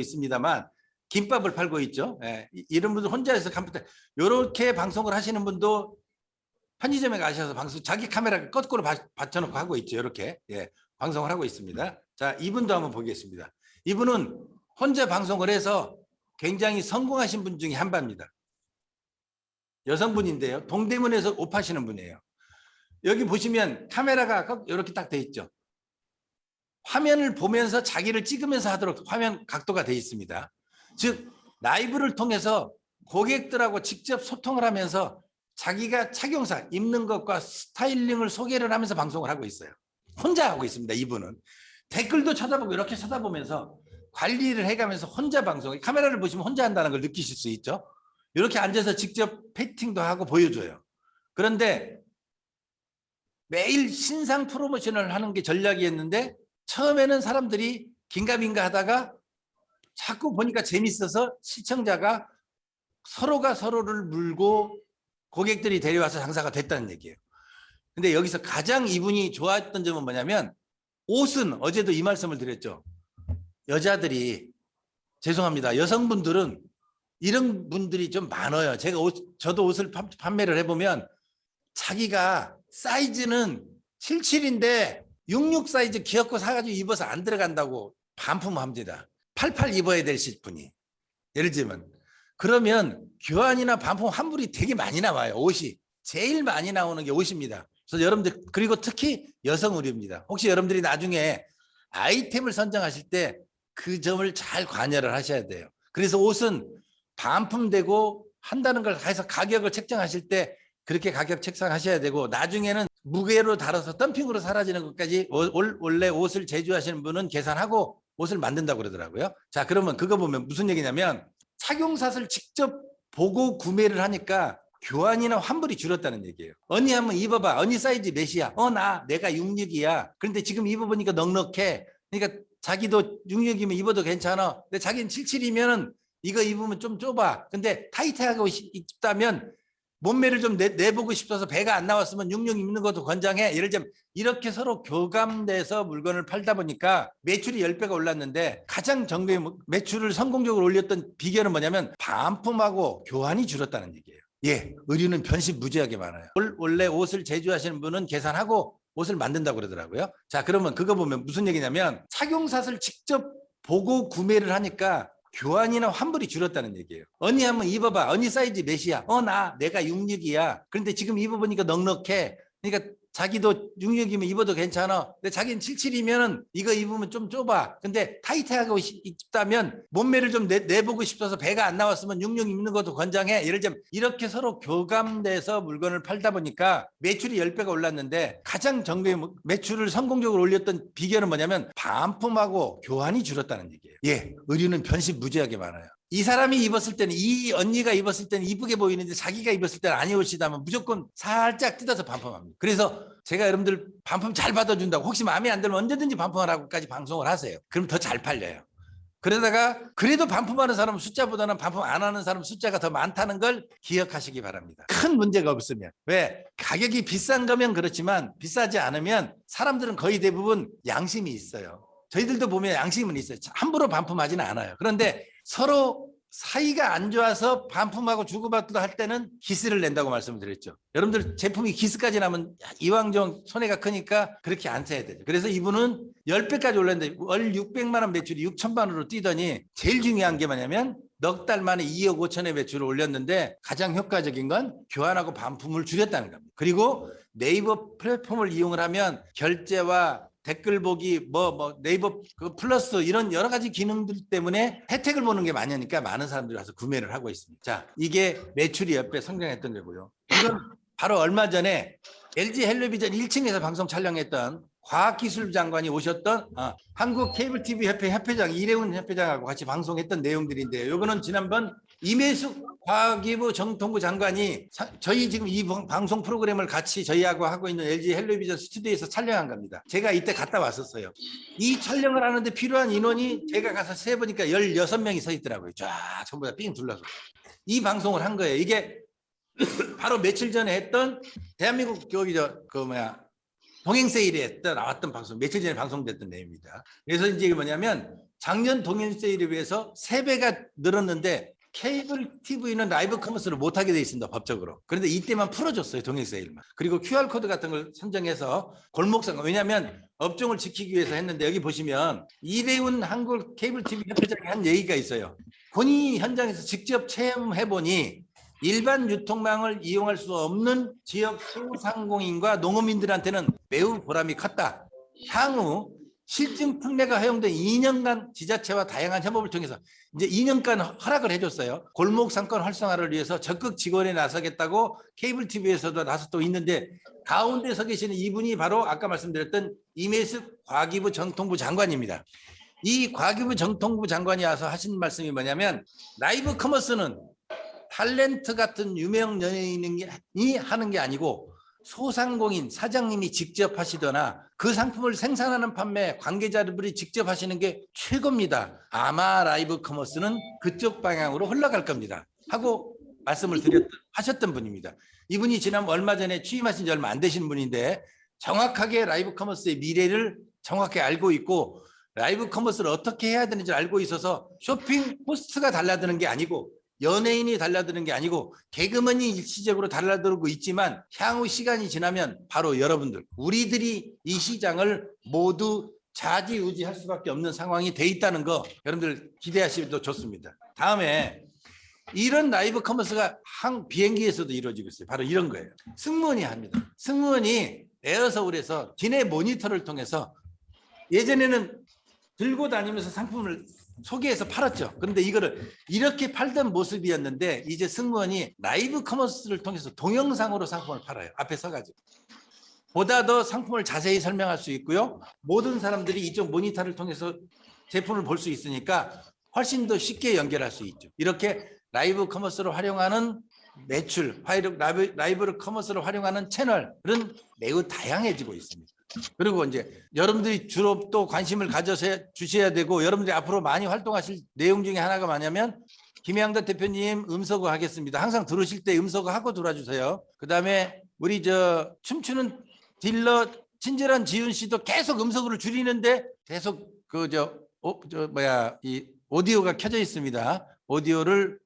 있습니다만 김밥을 팔고 있죠. 예, 이런 분들 혼자서 컴퓨터 이렇게 방송을 하시는 분도 편의점에 가셔서 방송 자기 카메라 거꾸로 받쳐놓고 하고 있죠. 이렇게 방송을 하고 있습니다. 자, 이분도 한번 보겠습니다. 이분은 혼자 방송을 해서 굉장히 성공하신 분 중에 한 분입니다. 여성분인데요. 동대문에서 옷 파시는 분이에요. 여기 보시면 카메라가 이렇게 딱 돼 있죠. 화면을 보면서 자기를 찍으면서 하도록 화면 각도가 돼 있습니다. 즉 라이브를 통해서 고객들하고 직접 소통을 하면서 자기가 착용사 입는 것과 스타일링을 소개를 하면서 방송을 하고 있어요. 혼자 하고 있습니다. 이분은 댓글도 쳐다보고 이렇게 쳐다보면서 관리를 해가면서 혼자 방송, 카메라를 보시면 혼자 한다는 걸 느끼실 수 있죠. 이렇게 앉아서 직접 패팅도 하고 보여줘요. 그런데 매일 신상 프로모션을 하는 게 전략이었는데 처음에는 사람들이 긴가민가 하다가 자꾸 보니까 재밌어서 시청자가 서로가 서로를 물고 고객들이 데려와서 장사가 됐다는 얘기예요. 근데 여기서 가장 이분이 좋았던 점은 뭐냐면 옷은 어제도 이 말씀을 드렸죠. 여자들이 죄송합니다. 여성분들은 이런 분들이 좀 많아요. 저도 옷을 판매를 해보면 자기가 사이즈는 77인데 66 사이즈 귀엽고 사가지고 입어서 안 들어간다고 반품합니다. 88 입어야 될 분이. 예를 들면 그러면 교환이나 반품 환불이 되게 많이 나와요. 옷이. 제일 많이 나오는 게 옷입니다. 그래서 여러분들 그리고 특히 여성 의류입니다. 혹시 여러분들이 나중에 아이템을 선정하실 때 그 점을 잘 관여를 하셔야 돼요. 그래서 옷은 반품되고 한다는 걸 해서 가격을 책정하실 때 그렇게 가격 책정하셔야 되고 나중에는 무게로 달아서 덤핑으로 사라지는 것까지 원래 옷을 제조하시는 분은 계산하고 옷을 만든다고 그러더라고요. 자, 그러면 그거 보면 무슨 얘기냐면 착용샷을 직접 보고 구매를 하니까 교환이나 환불이 줄었다는 얘기예요. 언니 한번 입어봐. 언니 사이즈 몇이야? 내가 66이야. 그런데 지금 입어보니까 넉넉해. 그러니까 자기도 66이면 입어도 괜찮아. 근데 자기는 77이면 이거 입으면 좀 좁아. 근데 타이트하게 입다면 몸매를 좀 내보고 싶어서 배가 안 나왔으면 66 입는 것도 권장해. 예를 들면 이렇게 서로 교감돼서 물건을 팔다 보니까 매출이 10배가 올랐는데 가장 정교의 매출을 성공적으로 올렸던 비결은 뭐냐면 반품하고 교환이 줄었다는 얘기예요. 예, 의류는 변신무지하게 많아요. 원래 옷을 제조하시는 분은 계산하고 옷을 만든다고 그러더라고요. 자, 그러면 그거 보면 무슨 얘기냐면 착용샷을 직접 보고 구매를 하니까 교환이나 환불이 줄었다는 얘기예요. 언니 한번 입어봐. 언니 사이즈 몇이야? 내가 66이야. 그런데 지금 입어보니까 넉넉해. 그러니까 자기도 66이면 입어도 괜찮아. 근데 자기는 77이면 이거 입으면 좀 좁아. 근데 타이트하게 입다면 몸매를 좀 내보고 싶어서 배가 안 나왔으면 66 입는 것도 권장해. 예를 들면 이렇게 서로 교감돼서 물건을 팔다 보니까 매출이 10배가 올랐는데 가장 정교의 매출을 성공적으로 올렸던 비결은 뭐냐면 반품하고 교환이 줄었다는 얘기예요. 예, 의류는 변신무지하게 많아요. 이 사람이 입었을 때는 이 언니가 입었을 때는 이쁘게 보이는데 자기가 입었을 때는 안 입으시다면 무조건 살짝 뜯어서 반품합니다. 그래서 제가 여러분들 반품 잘 받아준다고 혹시 마음에 안 들면 언제든지 반품하라고까지 방송을 하세요. 그럼 더 잘 팔려요. 그러다가 그래도 반품하는 사람 숫자보다는 반품 안 하는 사람 숫자가 더 많다는 걸 기억하시기 바랍니다. 큰 문제가 없으면. 왜? 가격이 비싼 거면 그렇지만 비싸지 않으면 사람들은 거의 대부분 양심이 있어요. 저희들도 보면 양심은 있어요. 함부로 반품하지는 않아요. 그런데 서로 사이가 안 좋아서 반품하고 주고받기도 할 때는 기스를 낸다고 말씀을 드렸죠. 여러분들 제품이 기스까지 나면 이왕 좀 손해가 크니까 그렇게 안 써야 되죠. 그래서 이분은 10배까지 올랐는데 월 600만 원 매출이 6천만 원으로 뛰더니 제일 중요한 게 뭐냐면 넉 달 만에 2억 5천의 매출을 올렸는데 가장 효과적인 건 교환하고 반품을 줄였다는 겁니다. 그리고 네이버 플랫폼을 이용을 하면 결제와 댓글 보기, 네이버 플러스 이런 여러 가지 기능들 때문에 혜택을 보는 게 많으니까 많은 사람들이 와서 구매를 하고 있습니다. 자, 이게 매출이 10배 성장했던 거고요. 이건 바로 얼마 전에 LG 헬로비전 1층에서 방송 촬영했던 과학기술 장관이 오셨던 한국 케이블 TV 협회 협회장 이래훈 협회장하고 같이 방송했던 내용들인데요. 이거는 지난번 임혜숙 과기부 정통부 장관이 저희 지금 이 방송 프로그램을 같이 저희하고 하고 있는 LG 헬로비전 스튜디오에서 촬영한 겁니다. 제가 이때 갔다 왔었어요. 이 촬영을 하는데 필요한 인원이 제가 가서 세보니까 16명이 서 있더라고요. 쫙 전부 다 삥 둘러서. 이 방송을 한 거예요. 이게 바로 며칠 전에 했던 대한민국 동행세일에 나왔던 방송, 며칠 전에 방송됐던 내용입니다. 그래서 이제 이게 뭐냐면 작년 동일 세일에 비해서 3배가 늘었는데 케이블 TV는 라이브 커머스를 못하게 돼 있습니다. 법적으로. 그런데 이때만 풀어줬어요. 동일 세일만. 그리고 QR코드 같은 걸 선정해서 골목상가, 왜냐하면 업종을 지키기 위해서 했는데, 여기 보시면 이대훈 한국 케이블 TV 협회장이 한 얘기가 있어요. 본인이 현장에서 직접 체험해보니 일반 유통망을 이용할 수 없는 지역 소상공인과 농어민들한테는 매우 보람이 컸다. 향후 실증 특례가 허용된 2년간 지자체와 다양한 협업을 통해서 이제 2년간 허락을 해줬어요. 골목 상권 활성화를 위해서 적극 지원에 나서겠다고 케이블 TV에서도 나서고 있는데, 가운데 서 계시는 이분이 바로 아까 말씀드렸던 임혜숙 과기부 정통부 장관입니다. 이 과기부 정통부 장관이 와서 하신 말씀이 뭐냐면, 라이브 커머스는 탤런트 같은 유명 연예인이 하는 게 아니고 소상공인 사장님이 직접 하시거나 그 상품을 생산하는 판매 관계자들이 직접 하시는 게 최고입니다. 아마 라이브 커머스는 그쪽 방향으로 흘러갈 겁니다 하고 말씀을 하셨던 분입니다. 이분이 지난 얼마 전에 취임하신 지 얼마 안 되신 분인데, 정확하게 라이브 커머스의 미래를 정확히 알고 있고, 라이브 커머스를 어떻게 해야 되는지 알고 있어서 쇼핑 호스트가 달라드는 게 아니고, 연예인이 달라드는 게 아니고, 개그맨이 일시적으로 달라들고 있지만 향후 시간이 지나면 바로 여러분들, 우리들이 이 시장을 모두 좌지우지할 수밖에 없는 상황이 돼 있다는 거 여러분들 기대하시면 좋습니다. 다음에 이런 라이브 커머스가 비행기에서도 이루어지고 있어요. 바로 이런 거예요. 승무원이 합니다. 승무원이 에어서울에서 기내 모니터를 통해서, 예전에는 들고 다니면서 상품을 소개해서 팔았죠. 그런데 이거를 이렇게 팔던 모습이었는데, 이제 승무원이 라이브 커머스를 통해서 동영상으로 상품을 팔아요. 앞에 서가지고. 보다 더 상품을 자세히 설명할 수 있고요. 모든 사람들이 이쪽 모니터를 통해서 제품을 볼 수 있으니까 훨씬 더 쉽게 연결할 수 있죠. 이렇게 라이브 커머스를 활용하는 매출, 라이브 커머스를 활용하는 채널은 매우 다양해지고 있습니다. 그리고 이제 여러분들이 주로 또 관심을 가져서 주셔야 되고, 여러분들이 앞으로 많이 활동하실 내용 중에 하나가 뭐냐면, 김양덕 대표님 음소거 하겠습니다. 항상 들어오실 때 음소거 하고 들어와주세요. 그다음에 우리 춤추는 딜러 친절한 지훈 씨도 계속 음소거를 줄이는데 계속 이 오디오가 켜져 있습니다. 오디오를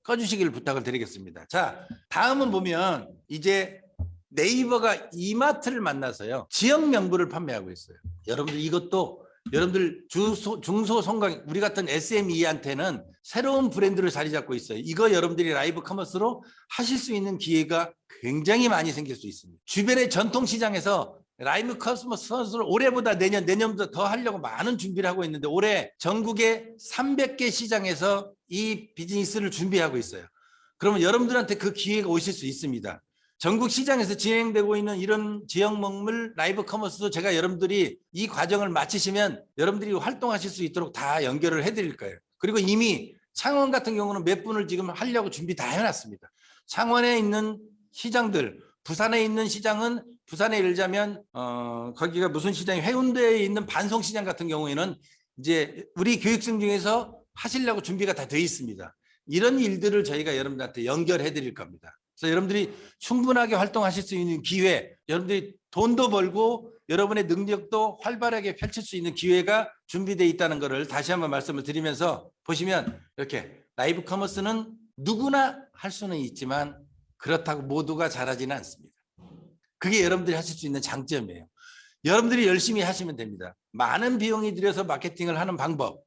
꺼주시길 부탁을 드리겠습니다. 자, 다음은 보면 이제 네이버가 이마트를 만나서요, 지역 명부를 판매하고 있어요. 여러분들 이것도 여러분들 중소송강 우리 같은 SME한테는 새로운 브랜드를 자리 잡고 있어요. 이거 여러분들이 라이브 커머스로 하실 수 있는 기회가 굉장히 많이 생길 수 있습니다. 주변의 전통시장에서 라이브 커머스를 올해보다 내년보다 더 하려고 많은 준비를 하고 있는데, 올해 전국의 300개 시장에서 이 비즈니스를 준비하고 있어요. 그러면 여러분들한테 그 기회가 오실 수 있습니다. 전국 시장에서 진행되고 있는 이런 지역 먹물 라이브 커머스도 제가 여러분들이 이 과정을 마치시면 여러분들이 활동하실 수 있도록 다 연결을 해드릴 거예요. 그리고 이미 창원 같은 경우는 몇 분을 지금 하려고 준비 다 해놨습니다. 창원에 있는 시장들, 부산에 있는 시장은, 부산에 예를 들자면 거기가 무슨 시장이, 해운대에 있는 반송시장 같은 경우에는 이제 우리 교육생 중에서 하시려고 준비가 다 돼 있습니다. 이런 일들을 저희가 여러분들한테 연결해 드릴 겁니다. 그래서 여러분들이 충분하게 활동하실 수 있는 기회, 여러분들이 돈도 벌고 여러분의 능력도 활발하게 펼칠 수 있는 기회가 준비되어 있다는 것을 다시 한번 말씀을 드리면서, 보시면 이렇게 라이브 커머스는 누구나 할 수는 있지만 그렇다고 모두가 잘하지는 않습니다. 그게 여러분들이 하실 수 있는 장점이에요. 여러분들이 열심히 하시면 됩니다. 많은 비용이 들여서 마케팅을 하는 방법,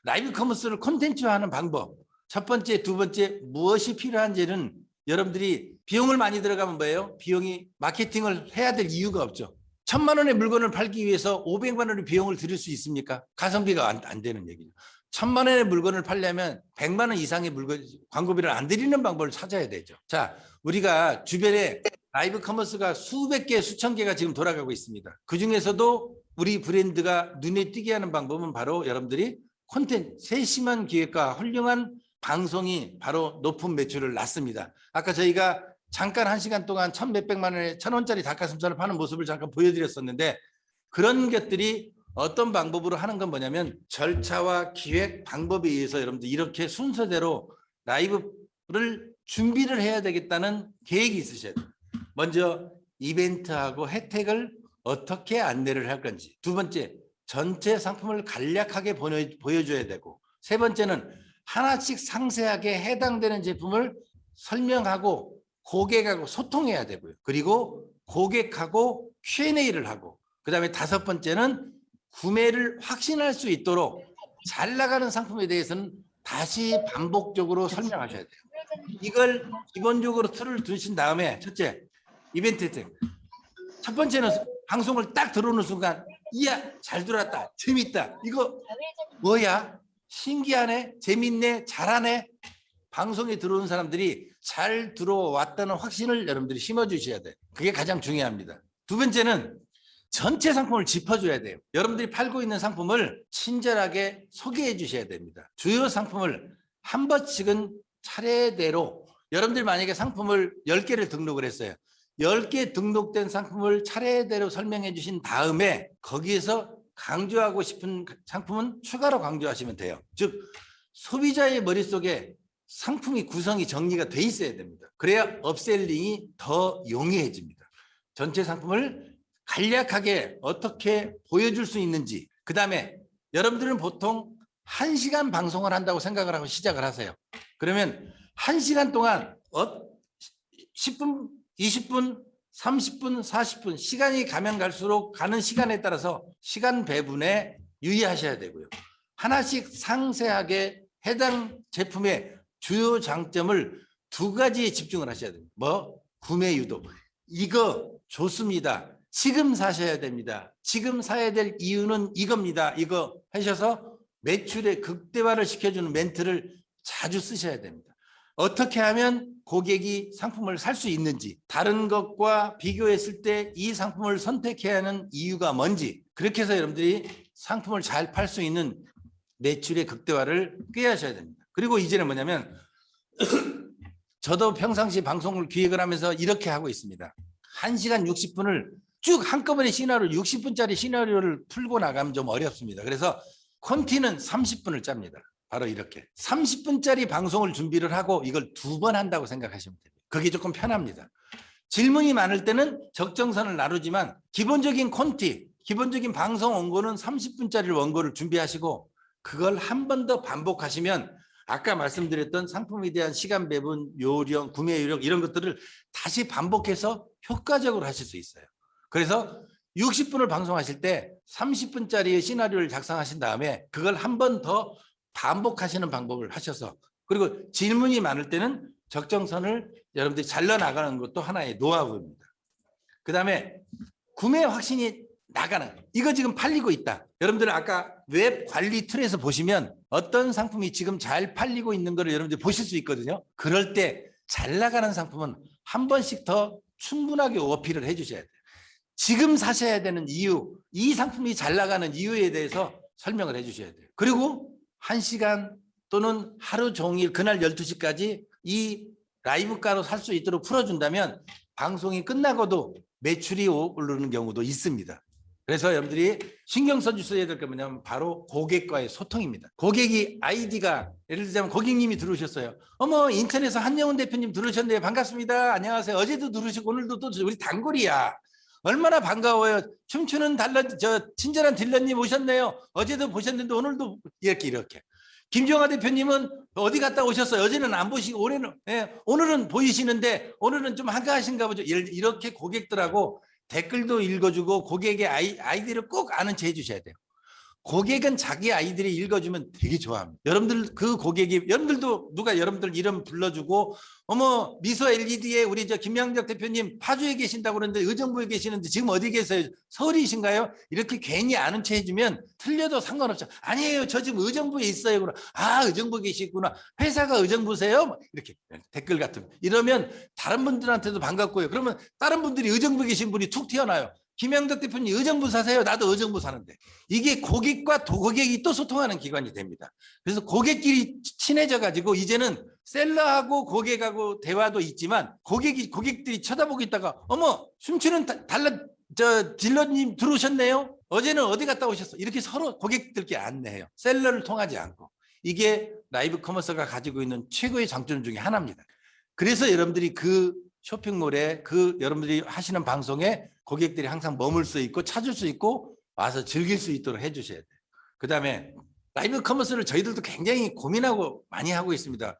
라이브 커머스를 콘텐츠화하는 방법, 첫 번째, 두 번째, 무엇이 필요한지는 여러분들이 비용을 많이 들어가면 뭐예요? 비용이 마케팅을 해야 될 이유가 없죠. 1,000만 원의 물건을 팔기 위해서 500만 원의 비용을 들일 수 있습니까? 가성비가 안 되는 얘기죠. 1,000만 원의 물건을 팔려면 100만 원 이상의 광고비를 안 들이는 방법을 찾아야 되죠. 자, 우리가 주변에 라이브 커머스가 수백 개, 수천 개가 지금 돌아가고 있습니다. 그중에서도 우리 브랜드가 눈에 띄게 하는 방법은 바로 여러분들이 세심한 기획과 훌륭한 방송이 바로 높은 매출을 낳습니다. 아까 저희가 잠깐 1시간 동안 1,몇백만 원에 1,000원짜리 닭가슴살을 파는 모습을 잠깐 보여드렸었는데, 그런 것들이 어떤 방법으로 하는 건 뭐냐면, 절차와 기획 방법에 의해서 여러분들 이렇게 순서대로 라이브를 준비를 해야 되겠다는 계획이 있으셔야 돼요. 먼저 이벤트하고 혜택을 어떻게 안내를 할 건지, 두 번째 전체 상품을 간략하게 보여줘야 되고, 세 번째는 하나씩 상세하게 해당되는 제품을 설명하고 고객하고 소통해야 되고요. 그리고 고객하고 Q&A를 하고, 그다음에 다섯 번째는 구매를 확신할 수 있도록 잘 나가는 상품에 대해서는 다시 반복적으로 설명하셔야 돼요. 이걸 기본적으로 틀을 두신 다음에, 첫째, 이벤트 때 첫 번째는 방송을 딱 들어오는 순간, 이야 잘 들어왔다, 재밌다, 이거 뭐야, 신기하네, 재밌네, 잘하네. 방송에 들어오는 사람들이 잘 들어왔다는 확신을 여러분들이 심어주셔야 돼요. 그게 가장 중요합니다. 두 번째는 전체 상품을 짚어줘야 돼요. 여러분들이 팔고 있는 상품을 친절하게 소개해 주셔야 됩니다. 주요 상품을 한 번씩은 차례대로, 여러분들이 만약에 상품을 10개를 등록을 했어요. 10개 등록된 상품을 차례대로 설명해 주신 다음에 거기에서 강조하고 싶은 상품은 추가로 강조하시면 돼요. 즉 소비자의 머릿속에 상품이 구성이 정리가 돼 있어야 됩니다. 그래야 업셀링이 더 용이해집니다. 전체 상품을 간략하게 어떻게 보여줄 수 있는지, 그 다음에 여러분들은 보통 1시간 방송을 한다고 생각을 하고 시작을 하세요. 그러면 1시간 동안 10분, 20분, 30분, 40분 시간이 가면 갈수록 가는 시간에 따라서 시간 배분에 유의하셔야 되고요. 하나씩 상세하게 해당 제품의 주요 장점을 2가지에 집중을 하셔야 됩니다. 뭐? 구매 유도. 이거 좋습니다. 지금 사셔야 됩니다. 지금 사야 될 이유는 이겁니다. 이거 하셔서 매출의 극대화를 시켜주는 멘트를 자주 쓰셔야 됩니다. 어떻게 하면 고객이 상품을 살 수 있는지, 다른 것과 비교했을 때 이 상품을 선택해야 하는 이유가 뭔지, 그렇게 해서 여러분들이 상품을 잘 팔 수 있는 매출의 극대화를 꾀하셔야 됩니다. 그리고 이제는 뭐냐면 저도 평상시 방송을 기획을 하면서 이렇게 하고 있습니다. 1시간 60분을 쭉 한꺼번에 시나리오 60분짜리 시나리오를 풀고 나가면 좀 어렵습니다. 그래서 콘티는 30분을 짭니다. 바로 이렇게 30분짜리 방송을 준비를 하고 이걸 2번 한다고 생각하시면 됩니다. 그게 조금 편합니다. 질문이 많을 때는 적정선을 나누지만 기본적인 콘티, 기본적인 방송 원고는 30분짜리 원고를 준비하시고 그걸 한 번 더 반복하시면 아까 말씀드렸던 상품에 대한 시간 배분, 요령, 구매 요령 이런 것들을 다시 반복해서 효과적으로 하실 수 있어요. 그래서 60분을 방송하실 때 30분짜리 시나리오를 작성하신 다음에 그걸 한 번 더 반복하시는 방법을 하셔서, 그리고 질문이 많을 때는 적정선을 여러분들이 잘라나가는 것도 하나의 노하우입니다. 그 다음에 구매 확신이 나가는, 이거 지금 팔리고 있다. 여러분들 아까 웹 관리 틀에서 보시면 어떤 상품이 지금 잘 팔리고 있는 거를 여러분들 보실 수 있거든요. 그럴 때 잘 나가는 상품은 한 번씩 더 충분하게 어필을 해주셔야 돼요. 지금 사셔야 되는 이유, 이 상품이 잘 나가는 이유에 대해서 설명을 해주셔야 돼요. 그리고 1시간 또는 하루 종일 그날 12시까지 이 라이브가로 살 수 있도록 풀어준다면 방송이 끝나고도 매출이 오르는 경우도 있습니다. 그래서 여러분들이 신경 써주셔야 될 게 뭐냐면 바로 고객과의 소통입니다. 고객이 아이디가, 예를 들자면 고객님이 들어오셨어요. 어머, 인천에서 한영훈 대표님 들어오셨네요. 반갑습니다. 안녕하세요. 어제도 들어오시고 오늘도 또 우리 단골이야. 얼마나 반가워요. 춤추는 친절한 딜러님 오셨네요. 어제도 보셨는데 오늘도 이렇게. 김종화 대표님은 어디 갔다 오셨어요? 어제는 안 보시고 오늘은 보이시는데 오늘은 좀 한가하신가 보죠. 이렇게 고객들하고 댓글도 읽어주고 고객의 아이디를 꼭 아는 체 해주셔야 돼요. 고객은 자기 아이들이 읽어주면 되게 좋아합니다. 여러분들 그 고객이, 여러분들도 누가 여러분들 이름 불러주고 어머 미소 LED에 우리 김양적 대표님 파주에 계신다고 그러는데 의정부에 계시는데 지금 어디 계세요? 서울이신가요? 이렇게 괜히 아는 체 해주면 틀려도 상관없죠. 아니에요, 저 지금 의정부에 있어요. 그럼 아, 의정부에 계시구나. 회사가 의정부세요? 이렇게 댓글 같은 이러면 다른 분들한테도 반갑고요. 그러면 다른 분들이 의정부에 계신 분이 툭 튀어나와요. 김양덕 대표님 의정부 사세요? 나도 의정부 사는데. 이게 고객과 고객이 또 소통하는 기관이 됩니다. 그래서 고객끼리 친해져 가지고 이제는 셀러하고 고객하고 대화도 있지만 고객들이 쳐다보고 있다가 어머, 춤추는 딜러님 들어오셨네요. 어제는 어디 갔다 오셨어? 이렇게 서로 고객들께 안내해요. 셀러를 통하지 않고. 이게 라이브 커머스가 가지고 있는 최고의 장점 중에 하나입니다. 그래서 여러분들이 그 쇼핑몰에 여러분들이 하시는 방송에 고객들이 항상 머물 수 있고 찾을 수 있고 와서 즐길 수 있도록 해주셔야 돼요. 그다음에 라이브 커머스를 저희들도 굉장히 고민하고 많이 하고 있습니다.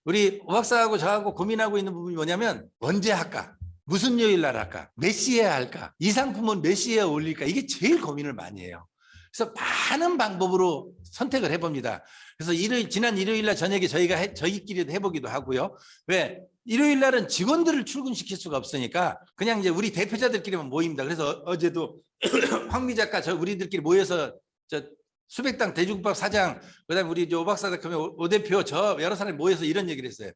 우리 오 박사하고 저하고 고민하고 있는 부분이 뭐냐면 언제 할까? 무슨 요일 날 할까? 몇 시에 할까? 이 상품은 몇 시에 올릴까? 이게 제일 고민을 많이 해요. 그래서 많은 방법으로 선택을 해봅니다. 그래서 지난 일요일 날 저녁에 저희끼리도 해보기도 하고요. 왜? 일요일 날은 직원들을 출근시킬 수가 없으니까 그냥 이제 우리 대표자들끼리만 모입니다. 그래서 어제도 황미 작가 우리들끼리 모여서 수백당 돼지국밥 사장, 그다음에 우리 오 박사 오 대표 저 여러 사람이 모여서 이런 얘기를 했어요.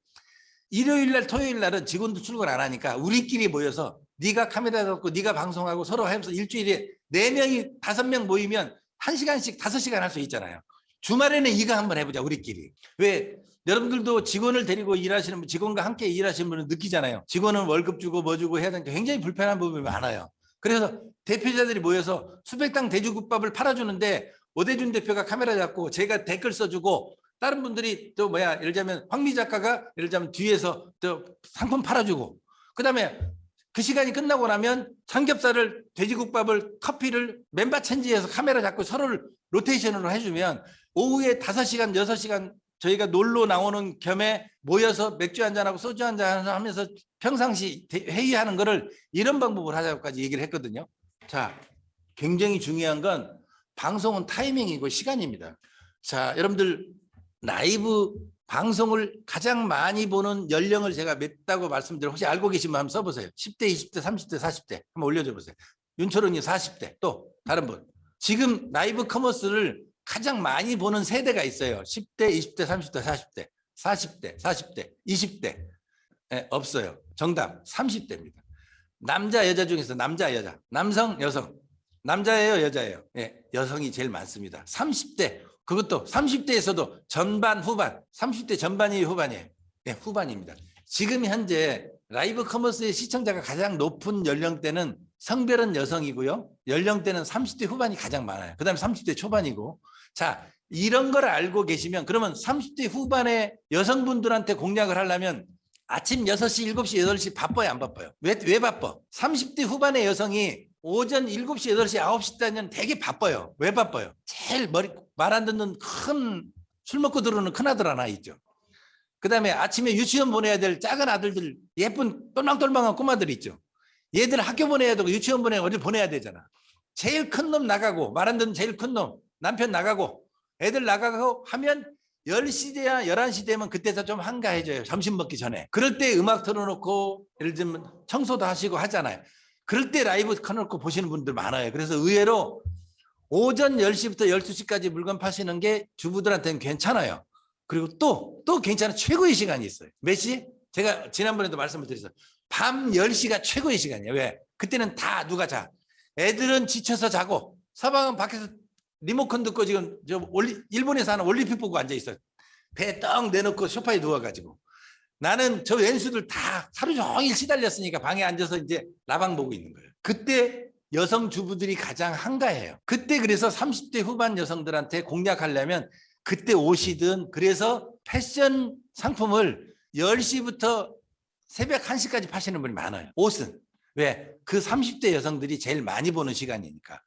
일요일 날 토요일 날은 직원도 출근 안 하니까 우리끼리 모여서 네가 카메라 잡고 네가 방송하고 서로 하면서 일주일에 4명이 5명 모이면 1시간씩 5시간 할 수 있잖아요. 주말에는 이거 한번 해보자 우리끼리. 왜? 여러분들도 직원을 데리고 일하시는 분, 직원과 함께 일하시는 분은 느끼잖아요. 직원은 월급 주고 뭐 주고 해야 되니까 굉장히 불편한 부분이 많아요. 그래서 대표자들이 모여서 수백당 돼지국밥을 팔아주는데 오대준 대표가 카메라 잡고 제가 댓글 써주고 다른 분들이 또 예를 들자면 황미 작가가 예를 들자면 뒤에서 또 상품 팔아주고 그다음에 그 시간이 끝나고 나면 삼겹살을 돼지국밥을 커피를 멤버 체인지에서 카메라 잡고 서로를 로테이션으로 해주면 오후에 5시간 6시간 저희가 놀러 나오는 겸에 모여서 맥주 한잔하고 소주 한잔 하면서 평상시 회의하는 거를 이런 방법으로 하자고까지 얘기를 했거든요. 자, 굉장히 중요한 건 방송은 타이밍이고 시간입니다. 자, 여러분들 라이브 방송을 가장 많이 보는 연령을 제가 몇 다고 말씀드려 혹시 알고 계시면 한번 써보세요. 10대, 20대, 30대, 40대 한번 올려줘 보세요. 윤철원님 40대 또 다른 분. 지금 라이브 커머스를 가장 많이 보는 세대가 있어요. 10대, 20대, 30대, 40대, 40대, 40대, 20대. 없어요. 정답 30대입니다. 남자, 여자 중에서 남자, 여자, 남성, 여성. 남자예요, 여자예요? 여성이 제일 많습니다. 30대. 그것도 30대에서도 전반, 후반. 30대 전반이 후반이에요. 후반입니다. 지금 현재 라이브 커머스의 시청자가 가장 높은 연령대는 성별은 여성이고요. 연령대는 30대 후반이 가장 많아요. 그 다음에 30대 초반이고. 자, 이런 걸 알고 계시면 그러면 30대 후반의 여성분들한테 공략을 하려면 아침 6시, 7시, 8시 바빠요, 안 바빠요? 왜 바빠? 30대 후반의 여성이 오전 7시, 8시, 9시 때는 되게 바빠요. 왜 바빠요? 제일 말 안 듣는 술 먹고 들어오는 큰아들 하나 있죠. 그 다음에 아침에 유치원 보내야 될 작은 아들들 예쁜 똘망똘망한 꼬마들 있죠. 얘들 학교 보내야 되고 유치원 어디 보내야 되잖아. 제일 큰 놈 나가고 말 안 듣는 제일 큰 놈 남편 나가고 애들 나가고 하면 10시 돼야 11시 되면 그때서 좀 한가해져요. 점심 먹기 전에. 그럴 때 음악 틀어놓고 예를 들면 청소도 하시고 하잖아요. 그럴 때 라이브 켜놓고 보시는 분들 많아요. 그래서 의외로 오전 10시부터 12시까지 물건 파시는 게 주부들한테는 괜찮아요. 그리고 또 괜찮은 최고의 시간이 있어요. 몇 시? 제가 지난번에도 말씀을 드렸어요. 밤 10시가 최고의 시간이에요. 왜? 그때는 다 누가 자. 애들은 지쳐서 자고 서방은 밖에서 리모컨 듣고 지금 일본에서 하는 올림픽 보고 앉아 있어요. 배 떡 내놓고 소파에 누워가지고. 나는 저 왼수들 다 하루 종일 시달렸으니까 방에 앉아서 이제 라방 보고 있는 거예요. 그때 여성 주부들이 가장 한가해요. 그때 그래서 30대 후반 여성들한테 공략하려면 그때 오시든 그래서 패션 상품을 10시부터 새벽 1시까지 파시는 분이 많아요. 옷은. 왜? 그 30대 여성들이 제일 많이 보는 시간이니까.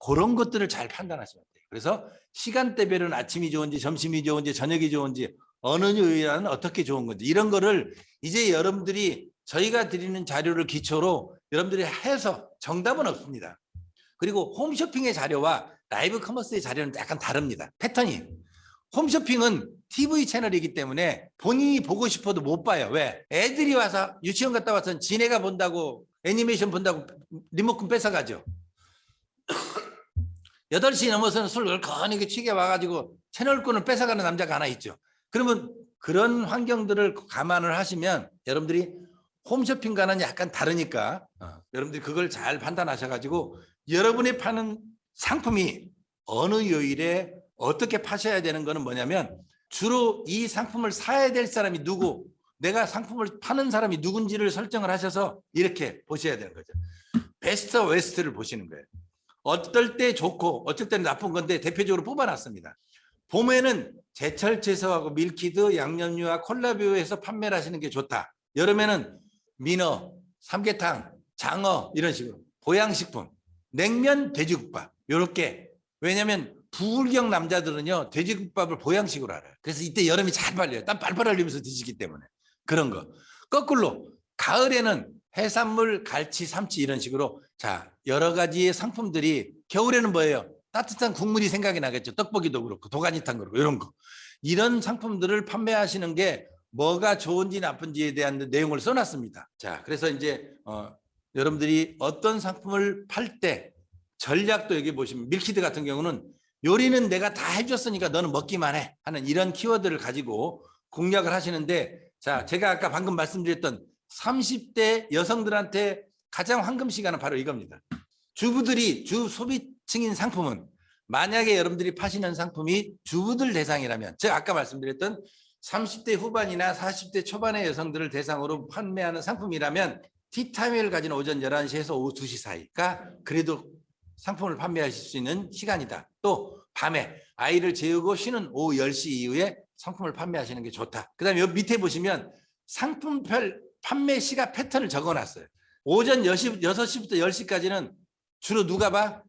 그런 것들을 잘 판단하시면 돼요. 그래서 시간대별은 아침이 좋은지 점심이 좋은지 저녁이 좋은지 어느 요일은 어떻게 좋은 건지 이런 거를 이제 여러분들이 저희가 드리는 자료를 기초로 여러분들이 해서 정답은 없습니다. 그리고 홈쇼핑의 자료와 라이브 커머스의 자료는 약간 다릅니다. 패턴이. 홈쇼핑은 TV 채널이기 때문에 본인이 보고 싶어도 못 봐요. 왜? 애들이 와서 유치원 갔다 와서 지네가 본다고 애니메이션 본다고 리모컨 뺏어가죠. 8시 넘어서는 술 얼큰하게 취게 와가지고 채널권을 뺏어가는 남자가 하나 있죠. 그러면 그런 환경들을 감안을 하시면 여러분들이 홈쇼핑과는 약간 다르니까 여러분들이 그걸 잘 판단하셔가지고 여러분이 파는 상품이 어느 요일에 어떻게 파셔야 되는 거는 뭐냐면 주로 이 상품을 사야 될 사람이 누구, 내가 상품을 파는 사람이 누군지를 설정을 하셔서 이렇게 보셔야 되는 거죠. 베스트 웨스트를 보시는 거예요. 어떨 때 좋고 어쩔 때는 나쁜 건데 대표적으로 뽑아놨습니다. 봄에는 제철 채소하고 밀키드, 양념류와 콜라비오해서 판매를 하시는 게 좋다. 여름에는 민어, 삼계탕, 장어 이런 식으로 보양식품. 냉면, 돼지국밥. 요렇게. 왜냐하면 부울경 남자들은요 돼지국밥을 보양식으로 알아요. 그래서 이때 여름이 잘 발려요. 땀 빨빨 흘리면서 드시기 때문에. 그런 거. 거꾸로 가을에는 해산물, 갈치, 삼치 이런 식으로 자 여러 가지의 상품들이 겨울에는 뭐예요? 따뜻한 국물이 생각이 나겠죠. 떡볶이도 그렇고 도가니탕 그렇고 이런 거. 이런 상품들을 판매하시는 게 뭐가 좋은지 나쁜지에 대한 내용을 써놨습니다. 자, 그래서 이제 여러분들이 어떤 상품을 팔 때 전략도 여기 보시면 밀키트 같은 경우는 요리는 내가 다 해줬으니까 너는 먹기만 해 하는 이런 키워드를 가지고 공략을 하시는데 자, 제가 아까 방금 말씀드렸던 30대 여성들한테 가장 황금 시간은 바로 이겁니다. 주부들이 주 소비층인 상품은 만약에 여러분들이 파시는 상품이 주부들 대상이라면 제가 아까 말씀드렸던 30대 후반이나 40대 초반의 여성들을 대상으로 판매하는 상품이라면 티타임을 가진 오전 11시에서 오후 2시 사이가 그래도 상품을 판매하실 수 있는 시간이다. 또 밤에 아이를 재우고 쉬는 오후 10시 이후에 상품을 판매하시는 게 좋다. 그 다음에 여기 밑에 보시면 상품별 판매 시각 패턴을 적어놨어요. 오전 6시부터 10시까지는 주로 누가 봐?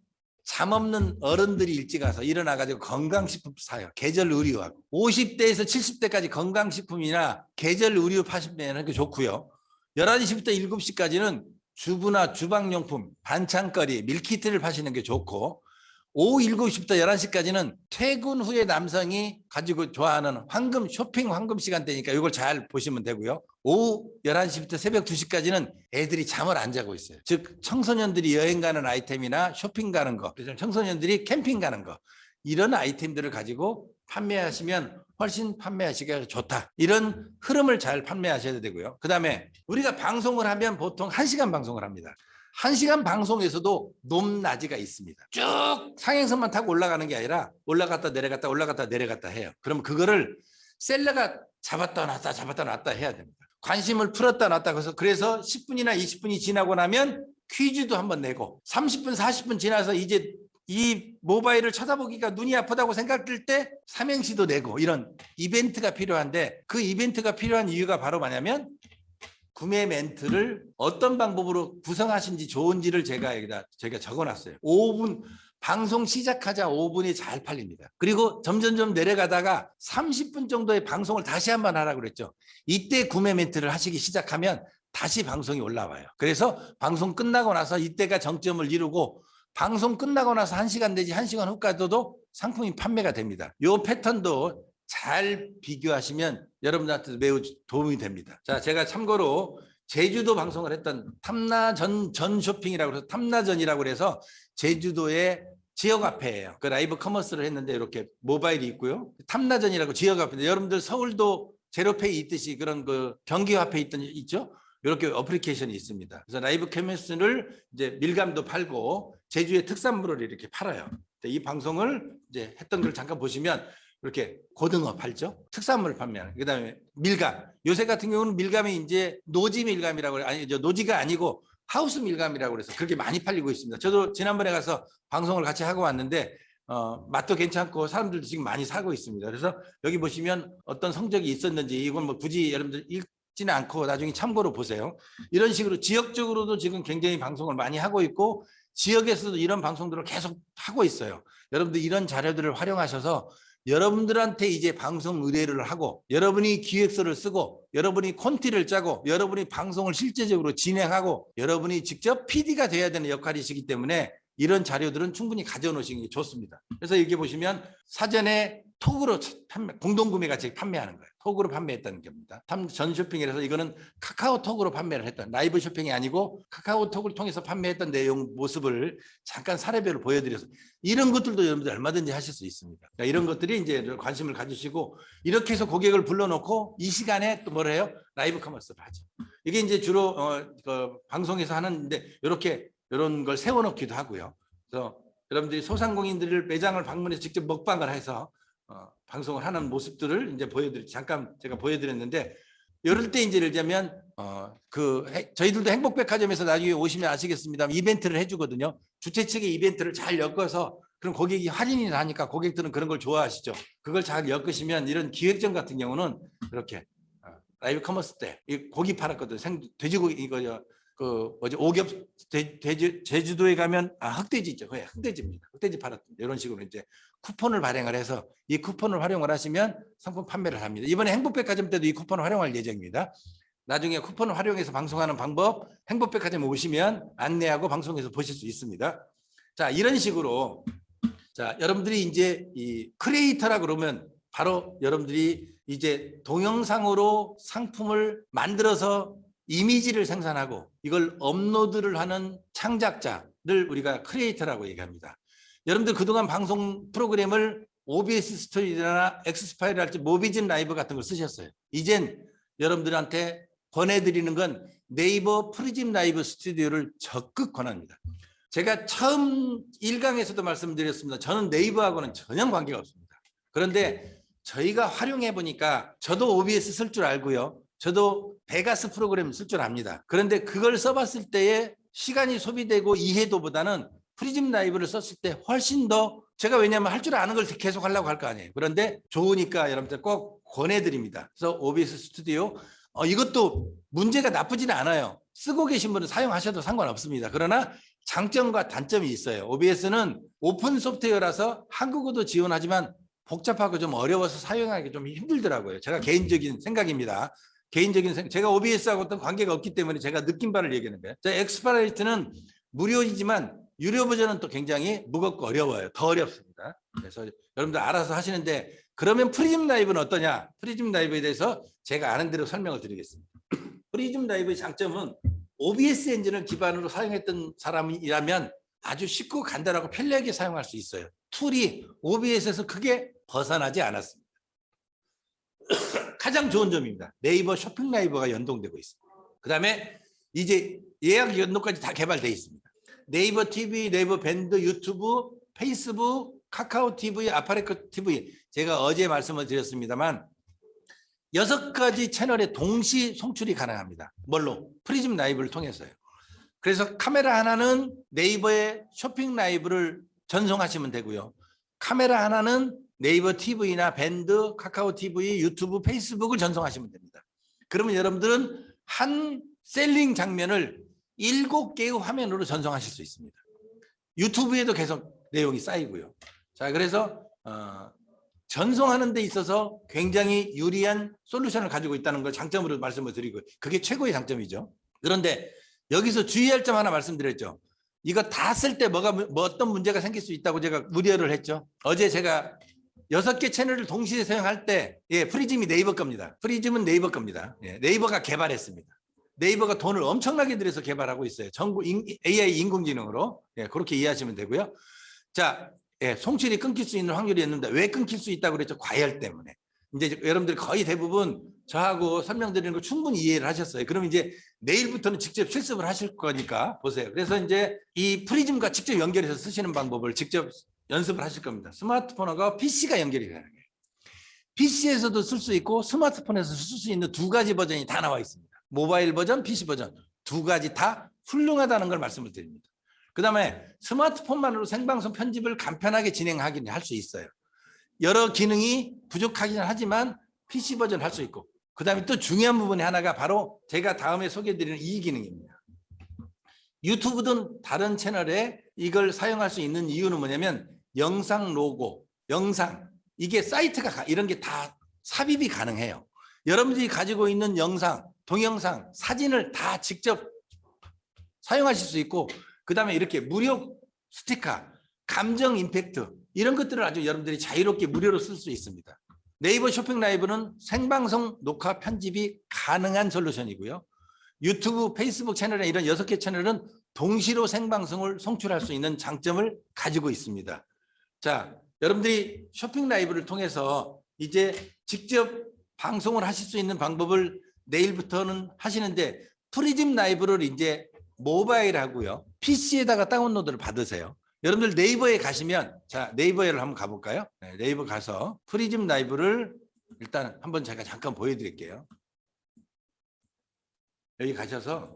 잠 없는 어른들이 일찍 와서 일어나가지고 건강식품 사요. 계절 의류하고. 50대에서 70대까지 건강식품이나 계절 의류 파시면 게 좋고요. 11시부터 7시까지는 주부나 주방용품, 반찬거리, 밀키트를 파시는 게 좋고 오후 7시부터 11시까지는 퇴근 후에 남성이 가지고 좋아하는 쇼핑 황금 시간대니까 이걸 잘 보시면 되고요. 오후 11시부터 새벽 2시까지는 애들이 잠을 안 자고 있어요. 즉 청소년들이 여행 가는 아이템이나 쇼핑 가는 거, 그래서 청소년들이 캠핑 가는 거 이런 아이템들을 가지고 판매하시면 훨씬 판매하시기가 좋다. 이런 흐름을 잘 판매하셔야 되고요. 그다음에 우리가 방송을 하면 보통 1시간 방송을 합니다. 1시간 방송에서도 높낮이가 있습니다. 쭉 상행선만 타고 올라가는 게 아니라 올라갔다 내려갔다 올라갔다 내려갔다 해요. 그럼 그거를 셀러가 잡았다 놨다 해야 됩니다. 관심을 풀었다 놨다 그래서 10분이나 20분이 지나고 나면 퀴즈도 한번 내고 30분 40분 지나서 이제 이 모바일을 쳐다보기가 눈이 아프다고 생각될 때 삼행시도 내고 이런 이벤트가 필요한데 그 이벤트가 필요한 이유가 바로 뭐냐면 구매 멘트를 어떤 방법으로 구성하신지 좋은지를 제가 여기다 적어놨어요. 5분 방송 시작하자 5분이 잘 팔립니다. 그리고 점점점 내려가다가 30분 정도의 방송을 다시 한번 하라고 그랬죠. 이때 구매 멘트를 하시기 시작하면 다시 방송이 올라와요. 그래서 방송 끝나고 나서 이때가 정점을 이루고 방송 끝나고 나서 1시간 내지 1시간 후까지도 상품이 판매가 됩니다. 이 패턴도 잘 비교하시면 여러분들한테 매우 도움이 됩니다. 자, 제가 참고로 제주도 방송을 했던 탐나전 쇼핑이라고 해서 탐나전이라고 해서 제주도의 지역 화폐예요. 그 라이브 커머스를 했는데 이렇게 모바일이 있고요. 탐나전이라고 지역 화폐인데 여러분들 서울도 제로페이 있듯이 그런 그 경기 화폐 있죠? 이렇게 어플리케이션이 있습니다. 그래서 라이브 커머스를 이제 밀감도 팔고 제주의 특산물을 이렇게 팔아요. 이 방송을 이제 했던 걸 잠깐 보시면 이렇게 고등어 팔죠. 특산물을 판매하는. 그다음에 밀감. 요새 같은 경우는 밀감이 이제 노지 밀감이라고 노지가 아니고 하우스 밀감이라고 그래서 그렇게 많이 팔리고 있습니다. 저도 지난번에 가서 방송을 같이 하고 왔는데 맛도 괜찮고 사람들도 지금 많이 사고 있습니다. 그래서 여기 보시면 어떤 성적이 있었는지 이건 뭐 굳이 여러분들 읽지는 않고 나중에 참고로 보세요. 이런 식으로 지역적으로도 지금 굉장히 방송을 많이 하고 있고 지역에서도 이런 방송들을 계속 하고 있어요. 여러분들 이런 자료들을 활용하셔서 여러분들한테 이제 방송 의뢰를 하고 여러분이 기획서를 쓰고 여러분이 콘티를 짜고 여러분이 방송을 실제적으로 진행하고 여러분이 직접 PD가 돼야 되는 역할이시기 때문에 이런 자료들은 충분히 가져놓으시는 게 좋습니다. 그래서 여기 보시면 사전에 톡으로 공동구매 같이 판매하는 거예요. 톡으로 판매했다는 겁니다. 전 쇼핑이라서 이거는 카카오톡으로 판매를 했던 라이브 쇼핑이 아니고 카카오톡을 통해서 판매했던 내용 모습을 잠깐 사례별로 보여드려서 이런 것들도 여러분들 얼마든지 하실 수 있습니다. 그러니까 이런 것들이 이제 관심을 가지시고 이렇게 해서 고객을 불러놓고 이 시간에 또 뭐라 해요? 라이브 커머스를 하죠. 이게 이제 주로 방송에서 하는데 이런 걸 세워놓기도 하고요. 그래서 여러분들이 소상공인들을 매장을 방문해서 직접 먹방을 해서 방송을 하는 모습들을 이제 잠깐 제가 보여드렸는데 이럴 때 이제 예를 들자면 저희들도 행복백화점에서 나중에 오시면 아시겠습니다만 이벤트를 해주거든요. 주최 측의 이벤트를 잘 엮어서 그럼 고객이 할인이 나니까 고객들은 그런 걸 좋아하시죠. 그걸 잘 엮으시면 이런 기획전 같은 경우는 이렇게 라이브 커머스 때 고기 팔았거든요. 돼지고기 이거 그 뭐지 오겹 제주도에 가면 흑돼지 있죠. 네, 흑돼지입니다. 흑돼지 팔았던 이런 식으로 이제 쿠폰을 발행을 해서 이 쿠폰을 활용을 하시면 상품 판매를 합니다. 이번에 행복백화점 때도 이 쿠폰을 활용할 예정입니다. 나중에 쿠폰을 활용해서 방송하는 방법 행복백화점에 오시면 안내하고 방송에서 보실 수 있습니다. 자, 이런 식으로 자, 여러분들이 이제 이 크리에이터라 그러면 바로 여러분들이 이제 동영상으로 상품을 만들어서 이미지를 생산하고 이걸 업로드를 하는 창작자를 우리가 크리에이터라고 얘기합니다. 여러분들 그동안 방송 프로그램을 OBS 스토리나 엑스파일 할지 모비즘 라이브 같은 걸 쓰셨어요. 이젠 여러분들한테 권해드리는 건 네이버 프리즘 라이브 스튜디오를 적극 권합니다. 제가 처음 1강에서도 말씀드렸습니다. 저는 네이버하고는 전혀 관계가 없습니다. 그런데 저희가 활용해 보니까 저도 OBS 쓸 줄 알고요. 저도 베가스 프로그램 쓸 줄 압니다. 그런데 그걸 써봤을 때에 시간이 소비되고 이해도보다는 프리즘 라이브를 썼을 때 훨씬 더 제가 왜냐하면 할 줄 아는 걸 계속 하려고 할 거 아니에요. 그런데 좋으니까 여러분들 꼭 권해드립니다. 그래서 OBS 스튜디오 이것도 문제가 나쁘지는 않아요. 쓰고 계신 분은 사용하셔도 상관없습니다. 그러나 장점과 단점이 있어요. OBS는 오픈 소프트웨어라서 한국어도 지원하지만 복잡하고 좀 어려워서 사용하기 좀 힘들더라고요. 제가 개인적인 생각입니다. 제가 OBS하고 어떤 관계가 없기 때문에 제가 느낀 바를 얘기하는 거예요. 엑스플라이트는 무료이지만 유료 버전은 또 굉장히 무겁고 어려워요. 더 어렵습니다. 그래서 여러분들 알아서 하시는데 그러면 프리즘 라이브는 어떠냐? 프리즘 라이브에 대해서 제가 아는 대로 설명을 드리겠습니다. 프리즘 라이브의 장점은 OBS 엔진을 기반으로 사용했던 사람이라면 아주 쉽고 간단하고 편리하게 사용할 수 있어요. 툴이 OBS에서 크게 벗어나지 않았습니다. 가장 좋은 점입니다. 네이버 쇼핑 라이브가 연동되고 있습니다. 그다음에 이제 예약 연동까지 다 개발되어 있습니다. 네이버 TV, 네이버 밴드, 유튜브, 페이스북, 카카오 TV, 아파레코 TV 제가 어제 말씀을 드렸습니다만 6가지 채널에 동시 송출이 가능합니다. 뭘로? 프리즘 라이브를 통해서요. 그래서 카메라 하나는 네이버의 쇼핑 라이브를 전송하시면 되고요. 카메라 하나는 네이버 TV나 밴드, 카카오 TV, 유튜브, 페이스북을 전송하시면 됩니다. 그러면 여러분들은 한 셀링 장면을 7개의 화면으로 전송하실 수 있습니다. 유튜브에도 계속 내용이 쌓이고요. 자, 그래서 전송하는 데 있어서 굉장히 유리한 솔루션을 가지고 있다는 걸 장점으로 말씀을 드리고 그게 최고의 장점이죠. 그런데 여기서 주의할 점 하나 말씀드렸죠. 이거 다 쓸 때 뭐 어떤 문제가 생길 수 있다고 제가 우려를 했죠. 어제 제가 6개 채널을 동시에 사용할 때 프리즘이 네이버 겁니다. 프리즘은 네이버 겁니다. 네이버가 개발했습니다. 네이버가 돈을 엄청나게 들여서 개발하고 있어요. 전부 AI 인공지능으로 그렇게 이해하시면 되고요. 자, 송출이 끊길 수 있는 확률이 있는데 왜 끊길 수 있다고 그랬죠? 과열 때문에. 이제 여러분들 거의 대부분 저하고 설명드리는 거 충분히 이해를 하셨어요. 그럼 이제 내일부터는 직접 실습을 하실 거니까 보세요. 그래서 이제 이 프리즘과 직접 연결해서 쓰시는 방법을 직접 연습을 하실 겁니다. 스마트폰하고 PC가 연결이 되는 거예요. PC에서도 쓸 수 있고 스마트폰에서 쓸 수 있는 2가지 버전이 다 나와 있습니다. 모바일 버전, PC 버전 2가지 다 훌륭하다는 걸 말씀을 드립니다. 그다음에 스마트폰만으로 생방송 편집을 간편하게 진행하기는 할 수 있어요. 여러 기능이 부족하긴 하지만 PC 버전 할 수 있고 그다음에 또 중요한 부분이 하나가 바로 제가 다음에 소개해드리는 이 기능입니다. 유튜브든 다른 채널에 이걸 사용할 수 있는 이유는 뭐냐면 영상 로고, 영상 이게 사이트가 이런 게 다 삽입이 가능해요. 여러분들이 가지고 있는 영상, 동영상, 사진을 다 직접 사용하실 수 있고 그다음에 이렇게 무료 스티커, 감정 임팩트 이런 것들을 아주 여러분들이 자유롭게 무료로 쓸 수 있습니다. 네이버 쇼핑 라이브는 생방송 녹화 편집이 가능한 솔루션이고요. 유튜브, 페이스북 채널에 이런 6개 채널은 동시로 생방송을 송출할 수 있는 장점을 가지고 있습니다. 자, 여러분들이 쇼핑 라이브를 통해서 이제 직접 방송을 하실 수 있는 방법을 내일부터는 하시는데 프리즘 라이브를 이제 모바일 하고요. PC에다가 다운로드를 받으세요. 여러분들 네이버에 가시면 자 네이버를 한번 가볼까요? 네, 네이버 가서 프리즘 라이브를 일단 한번 제가 잠깐 보여드릴게요. 여기 가셔서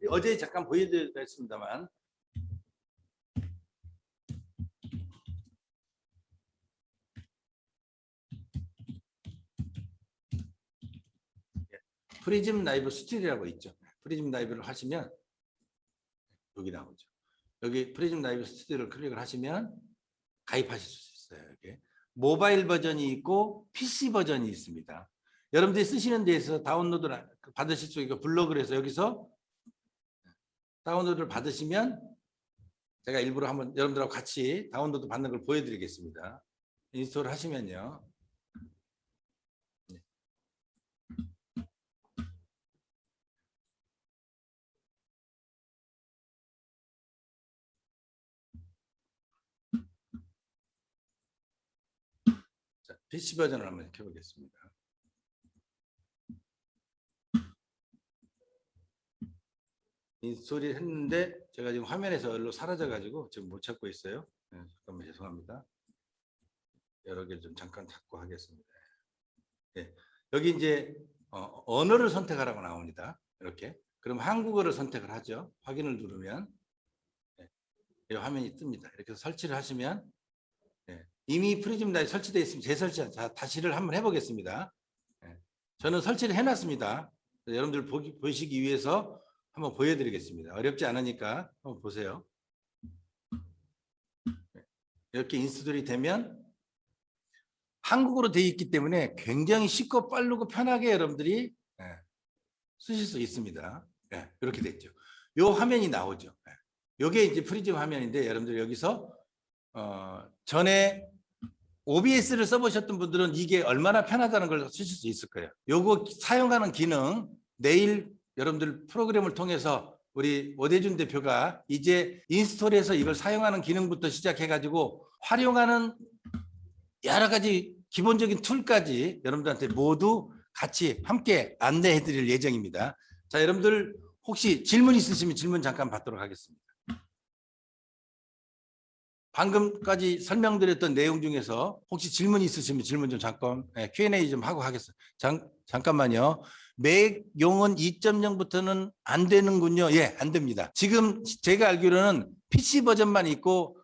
어제 잠깐 보여드렸습니다만 프리즘 라이브 스튜디오라고 있죠. 프리즘 라이브를 하시면 여기 나오죠. 여기 프리즘 라이브 스튜디오를 클릭을 하시면 가입하실 수 있어요. 이렇게 모바일 버전이 있고 PC 버전이 있습니다. 여러분들이 쓰시는 데에서 다운로드를 받으실 수 있고 블로그를 해서 여기서 다운로드를 받으시면 제가 일부러 한번 여러분들하고 같이 다운로드 받는 걸 보여드리겠습니다. 인스톨 하시면요. 자, PC 버전을 한번 켜보겠습니다. 인스톨이 했는데 제가 지금 화면에서 얼로 사라져가지고 지금 못 찾고 있어요. 네, 잠깐만 죄송합니다. 여러 개를 좀 잠깐 찾고 하겠습니다. 네, 여기 이제 언어를 선택하라고 나옵니다. 이렇게. 그럼 한국어를 선택을 하죠. 확인을 누르면 네, 이 화면이 뜹니다. 이렇게 설치를 하시면 네, 이미 프리즘 라이브 설치되어 있으면 재설치. 자, 다시를 한번 해보겠습니다. 네, 저는 설치를 해놨습니다. 여러분들 보시기 위해서 한번 보여드리겠습니다. 어렵지 않으니까 한번 보세요. 이렇게 인스톨이 되면 한국어로 되어 있기 때문에 굉장히 쉽고 빠르고 편하게 여러분들이 쓰실 수 있습니다. 이렇게 됐죠. 이 화면이 나오죠. 이게 이제 프리즘 화면인데 여러분들 여기서 전에 OBS를 써보셨던 분들은 이게 얼마나 편하다는 걸 쓰실 수 있을 거예요. 요거 사용하는 기능 내일 여러분들 프로그램을 통해서 우리 오대준 대표가 이제 인스톨해서 이걸 사용하는 기능부터 시작해가지고 활용하는 여러 가지 기본적인 툴까지 여러분들한테 모두 같이 함께 안내해 드릴 예정입니다. 자, 여러분들 혹시 질문 있으시면 질문 잠깐 받도록 하겠습니다. 방금까지 설명드렸던 내용 중에서 혹시 질문 있으시면 질문 좀 잠깐 Q&A 좀 하고 하겠습니다. 잠깐만요. 맥 용은 2.0부터는 안 되는군요. 예, 안 됩니다. 지금 제가 알기로는 PC 버전만 있고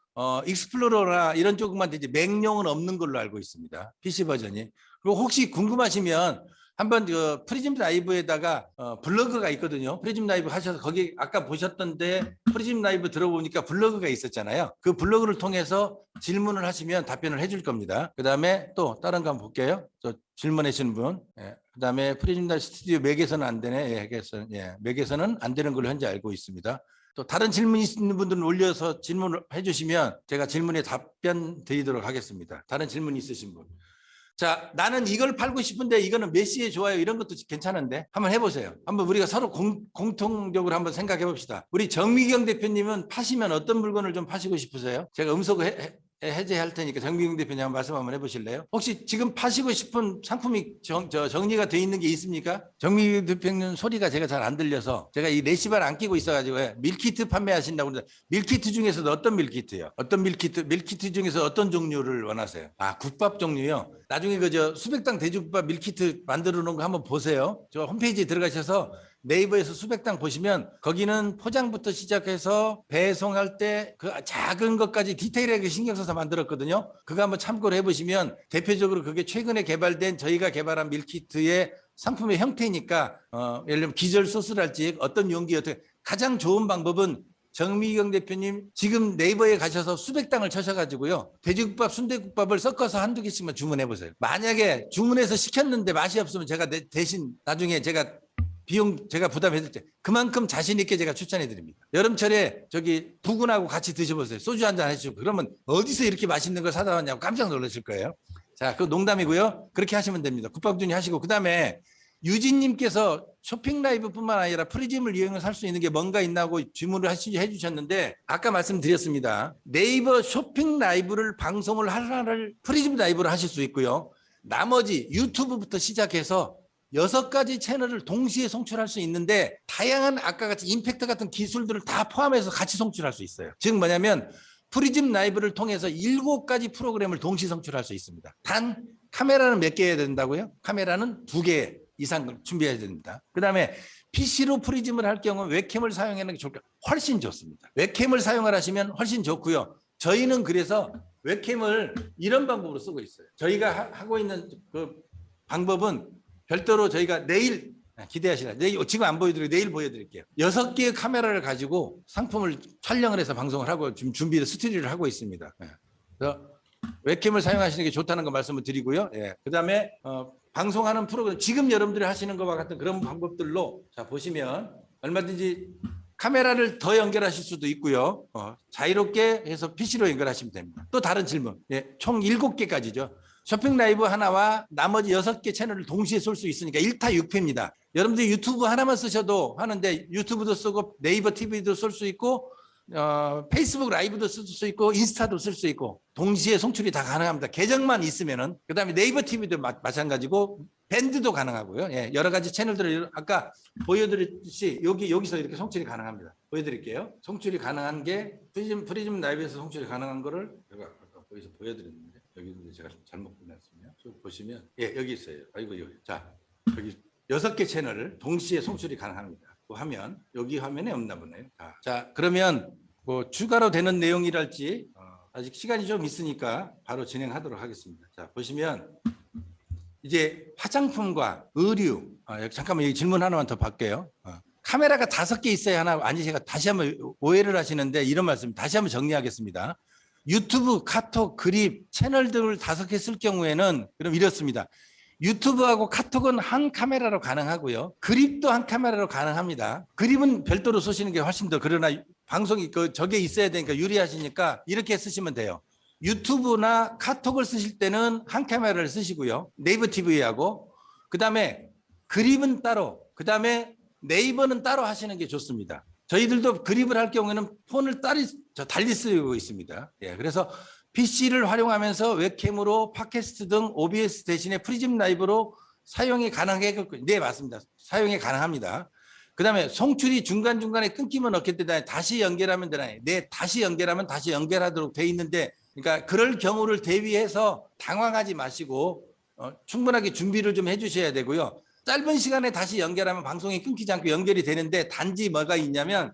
익스플로러나 이런 쪽만 되지 맥용은 없는 걸로 알고 있습니다. PC 버전이. 그리고 혹시 궁금하시면 한번 프리즘 라이브에다가 블로그가 있거든요. 프리즘 라이브 하셔서 거기 아까 보셨던데 프리즘 라이브 들어보니까 블로그가 있었잖아요. 그 블로그를 통해서 질문을 하시면 답변을 해줄 겁니다. 그 다음에 또 다른 거 한번 볼게요. 질문하시는 분. 그 다음에 프리즘 라이브 스튜디오 맥에서는 안 되네. 맥에서는 안 되는 걸로 현재 알고 있습니다. 또 다른 질문 있는 분들은 올려서 질문을 해주시면 제가 질문에 답변 드리도록 하겠습니다. 다른 질문 있으신 분. 자, 나는 이걸 팔고 싶은데 이거는 몇 시에 좋아요? 이런 것도 괜찮은데 한번 해보세요. 한번 우리가 서로 공통적으로 한번 생각해 봅시다. 우리 정미경 대표님은 파시면 어떤 물건을 좀 파시고 싶으세요? 제가 해제할 테니까 정미경 대표님 한번 말씀 한번 해보실래요? 혹시 지금 파시고 싶은 상품이 정리가 돼 있는 게 있습니까? 정미경 대표님 소리가 제가 잘 안 들려서 제가 이 레시바를 안 끼고 있어가지고 밀키트 판매하신다고 그러는데 밀키트 중에서도 어떤 밀키트요? 어떤 밀키트 중에서 어떤 종류를 원하세요? 아, 국밥 종류요? 나중에 수백당 돼지국밥 밀키트 만들어 놓은 거 한번 보세요. 저 홈페이지에 들어가셔서 네이버에서 수백당 보시면 거기는 포장부터 시작해서 배송할 때 그 작은 것까지 디테일하게 신경 써서 만들었거든요. 그거 한번 참고를 해보시면 대표적으로 그게 최근에 개발된 저희가 개발한 밀키트의 상품의 형태니까 예를 들면 기절 소스랄지 어떤 용기 어떻게 가장 좋은 방법은 정미경 대표님 지금 네이버에 가셔서 수백당을 쳐셔가지고요. 돼지국밥, 순대국밥을 섞어서 한두 개씩만 주문해 보세요. 만약에 주문해서 시켰는데 맛이 없으면 제가 대신 나중에 제가 비용 제가 부담해 드릴 때 그만큼 자신 있게 제가 추천해 드립니다. 여름철에 부군하고 같이 드셔보세요. 소주 한잔 하시고 그러면 어디서 이렇게 맛있는 걸 사다 왔냐고 깜짝 놀라실 거예요. 자, 그 농담이고요. 그렇게 하시면 됩니다. 국밥준이 하시고 그다음에 유진님께서 쇼핑 라이브뿐만 아니라 프리즘을 이용해서 할 수 있는 게 뭔가 있나고 질문을 해주셨는데 아까 말씀드렸습니다. 네이버 쇼핑 라이브를 방송을 하나를 프리즘 라이브를 하실 수 있고요. 나머지 유튜브부터 시작해서 6가지 채널을 동시에 송출할 수 있는데 다양한 아까 같이 임팩트 같은 기술들을 다 포함해서 같이 송출할 수 있어요. 즉 뭐냐면 프리즘 라이브를 통해서 7가지 프로그램을 동시 송출할 수 있습니다. 단 카메라는 몇 개 해야 된다고요? 카메라는 2개 이상 준비해야 됩니다. 그 다음에 PC로 프리즘을 할 경우 웹캠을 사용하는 게 좋을까? 훨씬 좋습니다. 웹캠을 사용을 하시면 훨씬 좋고요. 저희는 그래서 웹캠을 이런 방법으로 쓰고 있어요. 저희가 하고 있는 그 방법은 별도로 저희가 내일 기대하시라. 지금 안 보여드리고 내일 보여드릴게요. 6개의 카메라를 가지고 상품을 촬영을 해서 방송을 하고 지금 준비를 스튜디오를 하고 있습니다. 그래서 웹캠을 사용하시는 게 좋다는 거 말씀을 드리고요. 그다음에 방송하는 프로그램 지금 여러분들이 하시는 것과 같은 그런 방법들로 자 보시면 얼마든지 카메라를 더 연결하실 수도 있고요. 자유롭게 해서 PC로 연결하시면 됩니다. 또 다른 질문. 총 7개까지죠. 쇼핑 라이브 하나와 나머지 6개 채널을 동시에 쏠 수 있으니까 1타 6패입니다. 여러분들 유튜브 하나만 쓰셔도 하는데 유튜브도 쓰고 네이버 TV도 쓸 수 있고 페이스북 라이브도 쓸 수 있고 인스타도 쓸 수 있고 동시에 송출이 다 가능합니다. 계정만 있으면은. 그다음에 네이버 TV도 마찬가지고 밴드도 가능하고요. 여러 가지 채널들을 아까 보여드렸듯이 여기서 이렇게 송출이 가능합니다. 보여드릴게요. 송출이 가능한 게 프리즘 라이브에서 송출이 가능한 거를 제가 아까 거기서 보여드렸는데 여기도 제가 잘못 보냈습니다. 보시면 여기 있어요. 아이고 여기. 자 여기 6개 채널을 동시에 송출이 가능합니다. 그 화면 여기 화면에 없나 보네요. 자 그러면 뭐 추가로 되는 내용이랄지 아직 시간이 좀 있으니까 바로 진행하도록 하겠습니다. 자 보시면 이제 화장품과 의류 잠깐만 여기 질문 하나만 더 받게요. 카메라가 5개 있어야 하나 아니 제가 다시 한번 오해를 하시는데 이런 말씀 다시 한번 정리하겠습니다. 유튜브, 카톡, 그립 채널들을 5개 쓸 경우에는 그럼 이렇습니다. 유튜브하고 카톡은 한 카메라로 가능하고요. 그립도 한 카메라로 가능합니다. 그립은 별도로 쏘시는 게 훨씬 더 그러나 방송이 저게 있어야 되니까 유리하시니까 이렇게 쓰시면 돼요. 유튜브나 카톡을 쓰실 때는 한 카메라를 쓰시고요. 네이버 TV하고 그다음에 그립은 따로 그다음에 네이버는 따로 하시는 게 좋습니다. 저희들도 그립을 할 경우에는 폰을 달리 쓰고 있습니다. 그래서 PC를 활용하면서 웹캠으로 팟캐스트 등 OBS 대신에 프리즘 라이브로 사용이 가능하게 네 맞습니다. 사용이 가능합니다. 그다음에 송출이 중간중간에 끊기면 어떻게 되나요? 다시 연결하면 되나요? 네, 다시 연결하면 다시 연결하도록 돼 있는데 그러니까 그럴 경우를 대비해서 당황하지 마시고 충분하게 준비를 좀 해주셔야 되고요. 짧은 시간에 다시 연결하면 방송이 끊기지 않고 연결이 되는데 단지 뭐가 있냐면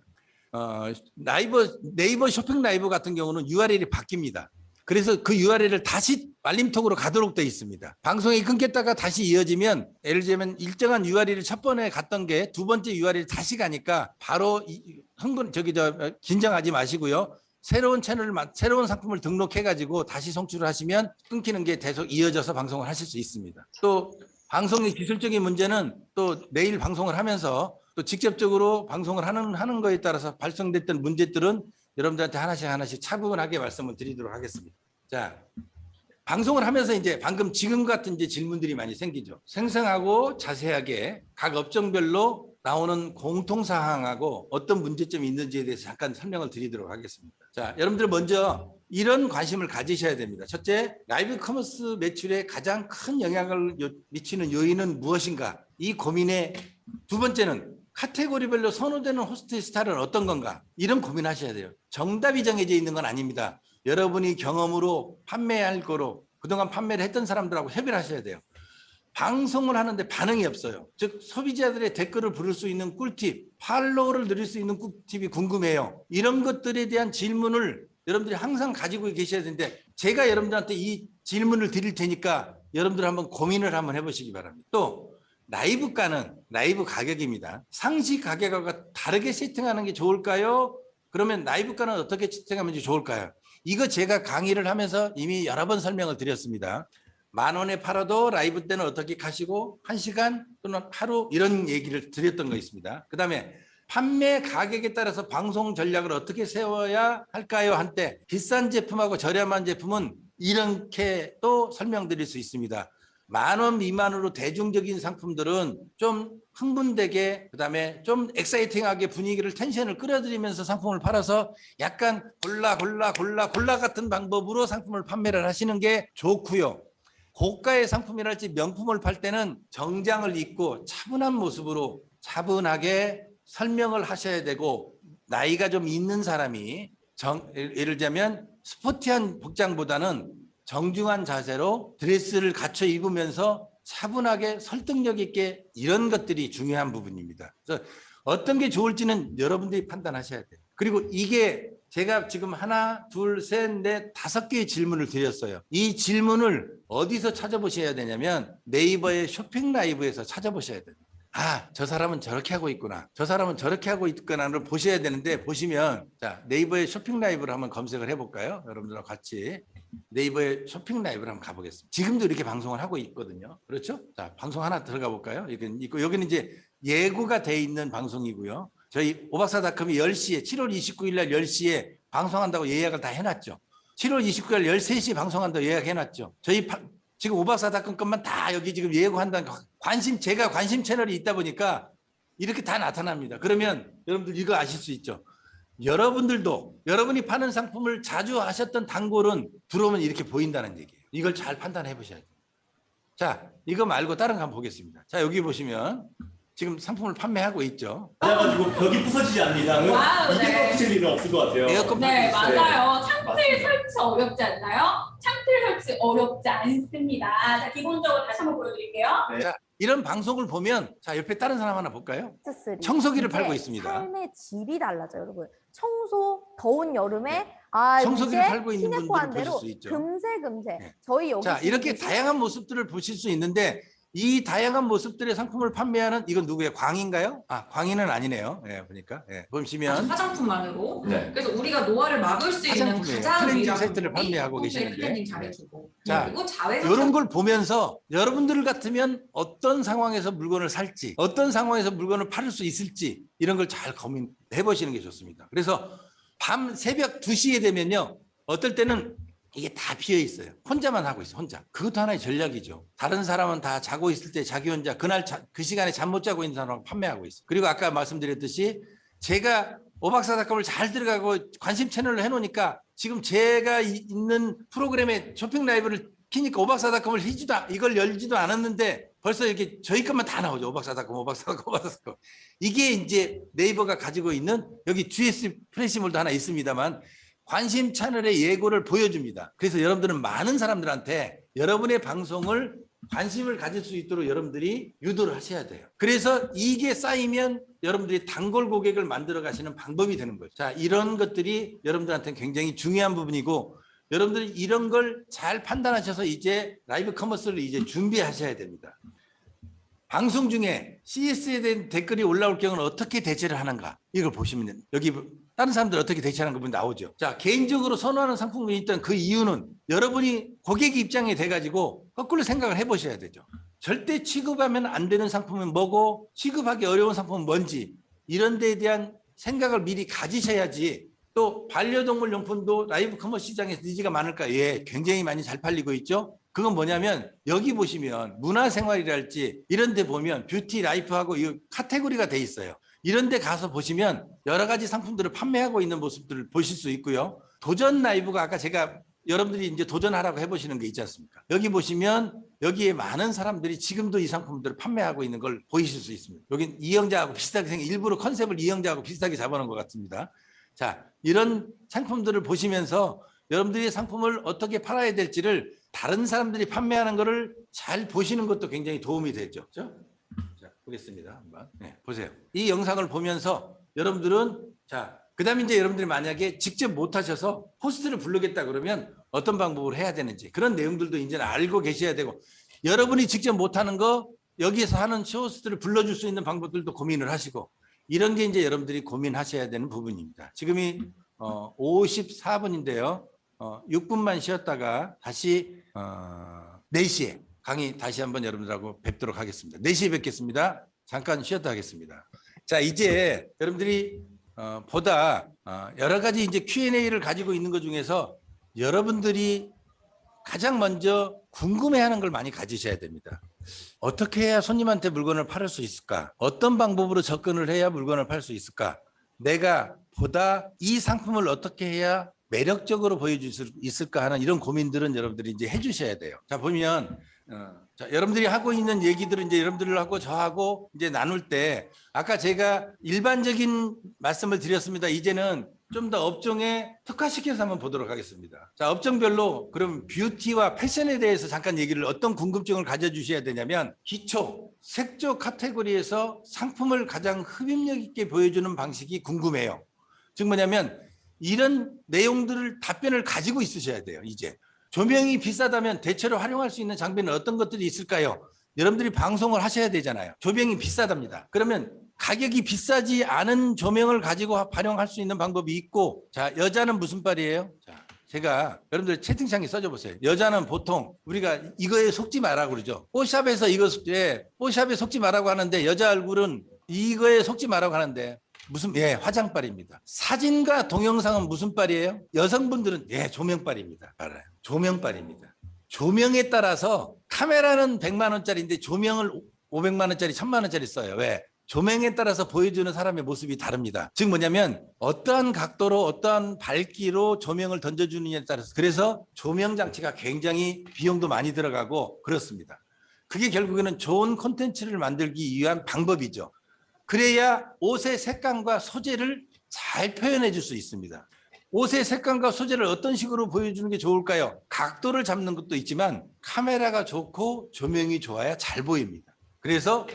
네이버 쇼핑 라이브 같은 경우는 URL이 바뀝니다. 그래서 그 URL을 다시 알림톡으로 가도록 되어 있습니다. 방송이 끊겼다가 다시 이어지면 예를 들면 일정한 URL을 첫 번에 갔던 게 두 번째 URL이 다시 가니까 바로 긴장하지 마시고요. 새로운 상품을 등록해 가지고 다시 송출을 하시면 끊기는 게 계속 이어져서 방송을 하실 수 있습니다. 또 방송의 기술적인 문제는 또 내일 방송을 하면서 또 직접적으로 방송을 하는 거에 따라서 발생됐던 문제들은 여러분들한테 하나씩 차분하게 말씀을 드리도록 하겠습니다. 자, 방송을 하면서 이제 방금 지금 같은 이제 질문들이 많이 생기죠. 생생하고 자세하게 각 업종별로 나오는 공통사항하고 어떤 문제점이 있는지에 대해서 잠깐 설명을 드리도록 하겠습니다. 자, 여러분들 먼저 이런 관심을 가지셔야 됩니다. 첫째, 라이브 커머스 매출에 가장 큰 영향을 미치는 요인은 무엇인가? 이 고민의 두 번째는 카테고리별로 선호되는 호스트 스타일은 어떤 건가? 이런 고민하셔야 돼요. 정답이 정해져 있는 건 아닙니다. 여러분이 경험으로 판매할 거로 그동안 판매를 했던 사람들하고 협의를 하셔야 돼요. 방송을 하는데 반응이 없어요. 즉 소비자들의 댓글을 부를 수 있는 꿀팁, 팔로우를 누릴 수 있는 꿀팁이 궁금해요. 이런 것들에 대한 질문을 여러분들이 항상 가지고 계셔야 되는데 제가 여러분들한테 이 질문을 드릴 테니까 여러분들 한번 고민을 한번 해보시기 바랍니다. 또 라이브가는 라이브 가격입니다. 상시 가격과 다르게 세팅하는 게 좋을까요? 그러면 라이브가는 어떻게 세팅하면 좋을까요? 이거 제가 강의를 하면서 이미 여러 번 설명을 드렸습니다. 10,000원에 팔아도 라이브 때는 어떻게 가시고 1시간 또는 하루 이런 얘기를 드렸던 거 있습니다. 그 다음에 판매 가격에 따라서 방송 전략을 어떻게 세워야 할까요? 한때 비싼 제품하고 저렴한 제품은 이렇게 또 설명드릴 수 있습니다. 10,000원 미만으로 대중적인 상품들은 좀 흥분되게 그다음에 좀 엑사이팅하게 분위기를 텐션을 끌어들이면서 상품을 팔아서 약간 골라 같은 방법으로 상품을 판매를 하시는 게 좋고요. 고가의 상품이랄지 명품을 팔 때는 정장을 입고 차분한 모습으로 차분하게 설명을 하셔야 되고 나이가 좀 있는 사람이 예를 들자면 스포티한 복장보다는 정중한 자세로 드레스를 갖춰 입으면서 차분하게 설득력 있게 이런 것들이 중요한 부분입니다. 그래서 어떤 게 좋을지는 여러분들이 판단하셔야 돼요. 그리고 이게 제가 지금 하나, 둘, 셋, 넷, 5개의 질문을 드렸어요. 이 질문을 어디서 찾아보셔야 되냐면 네이버의 쇼핑 라이브에서 찾아보셔야 돼요. 아, 저 사람은 저렇게 하고 있구나. 저 사람은 저렇게 하고 있구나를 보셔야 되는데 보시면 자, 네이버에 쇼핑 라이브를 한번 검색을 해볼까요? 여러분들과 같이 네이버에 쇼핑 라이브를 한번 가보겠습니다. 지금도 이렇게 방송을 하고 있거든요. 그렇죠? 자, 방송 하나 들어가 볼까요? 여기는 이제 예고가 돼 있는 방송이고요. 저희 오박사닷컴이 10시에 7월 29일 날 10시에 방송한다고 예약을 다 해놨죠. 7월 29일 13시 방송한다고 예약해놨죠. 지금 오박사닷컴 것만 다 여기 지금 예고한다는 제가 관심 채널이 있다 보니까 이렇게 다 나타납니다. 그러면 여러분들 이거 아실 수 있죠. 여러분들도 여러분이 파는 상품을 자주 하셨던 단골은 들어오면 이렇게 보인다는 얘기예요. 이걸 잘 판단해 보셔야 돼요. 자, 이거 말고 다른 거 한번 보겠습니다. 자, 여기 보시면 지금 상품을 판매하고 있죠. 그래가지고 벽이 부서지지 않는 이상은 와우, 이게 네. 꺾일 일은 없을 것 같아요. 에어컨 네, 있어요. 맞아요. 창틀 맞습니다. 설치 어렵지 않나요? 창틀 설치 어렵지 않습니다. 자, 기본적으로 다시 한번 보여드릴게요. 자, 이런 방송을 보면 자, 옆에 다른 사람 하나 볼까요? 액세서리. 청소기를 이게 팔고 있습니다. 삶의 질이 달라져요, 여러분. 청소 더운 여름에 네. 아 청소기를 이제 팔고 있는 티네코 분들을 한 대로 보실 수 있죠. 금세 네. 저희 여기 자, 이렇게 지금 다양한 모습들을 보실 수 있는데 이 다양한 모습들의 상품을 판매하는 이건 누구예요? 광인가요? 아, 광인은 아니네요. 예, 보니까. 예, 보시면 화장품만으로. 네. 그래서 우리가 노화를 막을 수 있는 화장품이에요. 가장 클렌징 유일한 세트를 방법이 판매하고 폼페이 계시는데. 클렌징 잘해주고. 자, 그리고 자외선 이런 걸 보면서 여러분들 같으면 어떤 상황에서 물건을 살지, 어떤 상황에서 물건을 팔을 수 있을지 이런 걸 잘 고민해 보시는 게 좋습니다. 그래서 밤 새벽 2시에 되면요. 어떨 때는 이게 다 비어 있어요. 혼자만 하고 있어요. 혼자. 그것도 하나의 전략이죠. 다른 사람은 다 자고 있을 때 자기 혼자 그 시간에 잠 못 자고 있는 사람을 판매하고 있어요. 그리고 아까 말씀드렸듯이 제가 오박사닷컴을 잘 들어가고 관심 채널을 해놓으니까 지금 제가 있는 프로그램에 쇼핑 라이브를 키니까 오박사닷컴을 이걸 열지도 않았는데 벌써 이렇게 저희 것만 다 나오죠. 오박사닷컴. 이게 이제 네이버가 가지고 있는 여기 GS 플래시몰도 하나 있습니다만 관심 채널의 예고를 보여줍니다. 그래서 여러분들은 많은 사람들한테 여러분의 방송을 관심을 가질 수 있도록 여러분들이 유도를 하셔야 돼요. 그래서 이게 쌓이면 여러분들이 단골 고객을 만들어 가시는 방법이 되는 거죠. 자, 이런 것들이 여러분들한테는 굉장히 중요한 부분이고 여러분들이 이런 걸 잘 판단하셔서 이제 라이브 커머스를 이제 준비하셔야 됩니다. 방송 중에 CS에 대한 댓글이 올라올 경우는 어떻게 대처를 하는가 이걸 보시면 여기 다른 사람들 어떻게 대처하는 거 보면 나오죠. 자, 개인적으로 선호하는 상품이 있던 그 이유는 여러분이 고객 입장이 돼가지고 거꾸로 생각을 해보셔야 되죠. 절대 취급하면 안 되는 상품은 뭐고 취급하기 어려운 상품은 뭔지 이런 데에 대한 생각을 미리 가지셔야지. 또 반려동물 용품도 라이브 커머스 시장에서 니즈가 많을까? 예, 굉장히 많이 잘 팔리고 있죠. 그건 뭐냐면 여기 보시면 문화생활이랄지 이런 데 보면 뷰티 라이프하고 이 카테고리가 돼 있어요. 이런 데 가서 보시면 여러 가지 상품들을 판매하고 있는 모습들을 보실 수 있고요. 도전 라이브가 아까 제가 여러분들이 이제 도전하라고 해보시는 게 있지 않습니까? 여기 보시면 여기에 많은 사람들이 지금도 이 상품들을 판매하고 있는 걸 보이실 수 있습니다. 여긴 이영자하고 비슷하게 생긴 일부러 컨셉을 이영자하고 비슷하게 잡아놓은 것 같습니다. 자, 이런 상품들을 보시면서 여러분들이 상품을 어떻게 팔아야 될지를 다른 사람들이 판매하는 것을 잘 보시는 것도 굉장히 도움이 되죠. 그렇죠? 자, 보겠습니다. 한번. 네, 보세요. 이 영상을 보면서 여러분들은 자, 그다음에 이제 여러분들이 만약에 직접 못 하셔서 호스트를 부르겠다 그러면 어떤 방법으로 해야 되는지 그런 내용들도 이제는 알고 계셔야 되고 여러분이 직접 못 하는 거 여기에서 하는 호스트를 불러줄 수 있는 방법들도 고민을 하시고 이런 게 이제 여러분들이 고민하셔야 되는 부분입니다. 지금이 54분인데요. 6분만 쉬었다가 다시 4시에 강의 다시 한번 여러분들하고 뵙도록 하겠습니다. 4시에 뵙겠습니다. 잠깐 쉬었다 하겠습니다. 자, 이제 여러분들이 보다 여러 가지 이제 Q&A를 가지고 있는 것 중에서 여러분들이 가장 먼저 궁금해하는 걸 많이 가지셔야 됩니다. 어떻게 해야 손님한테 물건을 팔을 수 있을까? 어떤 방법으로 접근을 해야 물건을 팔 수 있을까? 내가 보다 이 상품을 어떻게 해야 매력적으로 보여줄 수 있을까 하는 이런 고민들은 여러분들이 이제 해주셔야 돼요. 자, 보면 자, 여러분들이 하고 있는 얘기들은 이제 여러분들하고 저하고 이제 나눌 때 아까 제가 일반적인 말씀을 드렸습니다. 이제는 좀 더 업종에 특화시켜서 한번 보도록 하겠습니다. 자, 업종별로 그럼 뷰티와 패션에 대해서 잠깐 얘기를 어떤 궁금증을 가져주셔야 되냐면 기초, 색조 카테고리에서 상품을 가장 흡입력 있게 보여주는 방식이 궁금해요. 즉 뭐냐면 이런 내용들을 답변을 가지고 있으셔야 돼요. 이제 조명이 비싸다면 대체로 활용할 수 있는 장비는 어떤 것들이 있을까요? 여러분들이 방송을 하셔야 되잖아요. 조명이 비싸답니다. 그러면 가격이 비싸지 않은 조명을 가지고 활용할 수 있는 방법이 있고, 자, 여자는 무슨 빨이에요? 자, 제가 여러분들 채팅창에 써줘 보세요. 여자는 보통 우리가 이거에 속지 마라고 그러죠. 뽀샵에서 뽀샵에 속지 마라고 하는데 여자 얼굴은 이거에 속지 마라고 하는데 무슨 화장빨입니다. 사진과 동영상은 무슨 빨이에요? 여성분들은 조명빨입니다. 알아요. 조명빨입니다. 조명에 따라서 카메라는 100만 원짜리인데 조명을 500만 원짜리, 1000만 원짜리 써요. 왜? 조명에 따라서 보여주는 사람의 모습이 다릅니다. 즉 뭐냐면 어떠한 각도로 어떠한 밝기로 조명을 던져주느냐에 따라서, 그래서 조명 장치가 굉장히 비용도 많이 들어가고 그렇습니다. 그게 결국에는 좋은 콘텐츠를 만들기 위한 방법이죠. 그래야 옷의 색감과 소재를 잘 표현해 줄 수 있습니다. 옷의 색감과 소재를 어떤 식으로 보여주는 게 좋을까요? 각도를 잡는 것도 있지만 카메라가 좋고 조명이 좋아야 잘 보입니다. 그래서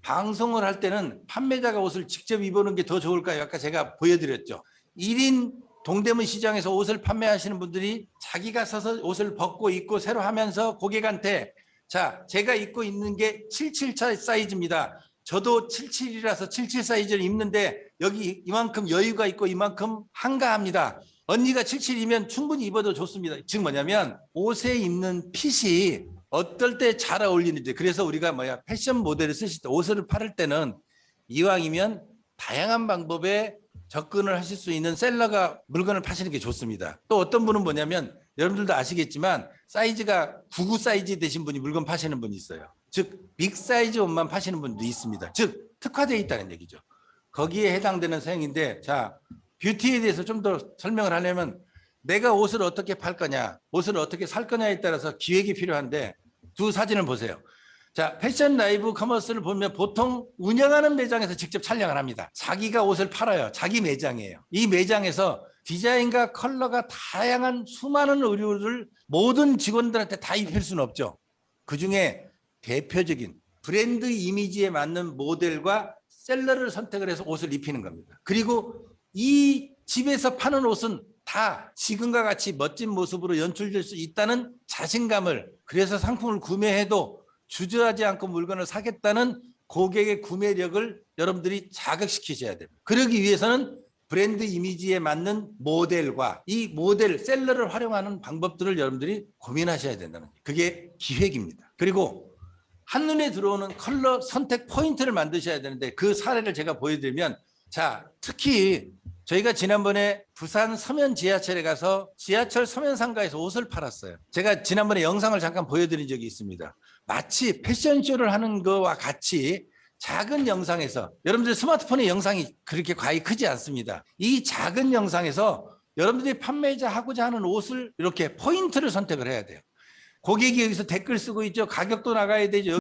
방송을 할 때는 판매자가 옷을 직접 입어보는 게 더 좋을까요? 아까 제가 보여드렸죠. 1인 동대문 시장에서 옷을 판매하시는 분들이 자기가 서서 옷을 벗고 입고 새로 하면서 고객한테, 자, 제가 입고 있는 게 77 사이즈입니다. 저도 77이라서 77 사이즈를 입는데 여기 이만큼 여유가 있고 이만큼 한가합니다. 언니가 77이면 충분히 입어도 좋습니다. 즉 뭐냐면 옷에 입는 핏이 어떨 때 잘 어울리는지. 그래서 우리가 패션 모델을 쓰실 때, 옷을 팔을 때는 이왕이면 다양한 방법에 접근을 하실 수 있는 셀러가 물건을 파시는 게 좋습니다. 또 어떤 분은 뭐냐면 여러분들도 아시겠지만 사이즈가 99 사이즈 되신 분이 물건 파시는 분이 있어요. 즉 빅 사이즈 옷만 파시는 분도 있습니다. 즉 특화되어 있다는 얘기죠. 거기에 해당되는 사용인데, 자, 뷰티에 대해서 좀 더 설명을 하려면 내가 옷을 어떻게 팔 거냐, 옷을 어떻게 살 거냐에 따라서 기획이 필요한데, 두 사진을 보세요. 자, 패션 라이브 커머스를 보면 보통 운영하는 매장에서 직접 촬영을 합니다. 자기가 옷을 팔아요. 자기 매장이에요. 이 매장에서 디자인과 컬러가 다양한 수많은 의류를 모든 직원들한테 다 입힐 수는 없죠. 그중에 대표적인 브랜드 이미지에 맞는 모델과 셀러를 선택을 해서 옷을 입히는 겁니다. 그리고 이 집에서 파는 옷은 다 지금과 같이 멋진 모습으로 연출될 수 있다는 자신감을, 그래서 상품을 구매해도 주저하지 않고 물건을 사겠다는 고객의 구매력을 여러분들이 자극시키셔야 됩니다. 그러기 위해서는 브랜드 이미지에 맞는 모델과 이 모델 셀러를 활용하는 방법들을 여러분들이 고민하셔야 된다는 거예요. 그게 기획입니다. 그리고 한눈에 들어오는 컬러 선택 포인트를 만드셔야 되는데, 그 사례를 제가 보여드리면, 자, 특히 저희가 지난번에 부산 서면 지하철에 가서 지하철 서면 상가에서 옷을 팔았어요. 제가 지난번에 영상을 잠깐 보여드린 적이 있습니다. 마치 패션쇼를 하는 거와 같이 작은 영상에서, 여러분들 스마트폰의 영상이 그렇게 과히 크지 않습니다. 이 작은 영상에서 여러분들이 판매자 하고자 하는 옷을 이렇게 포인트를 선택을 해야 돼요. 고객이 여기서 댓글 쓰고 있죠. 가격도 나가야 되죠.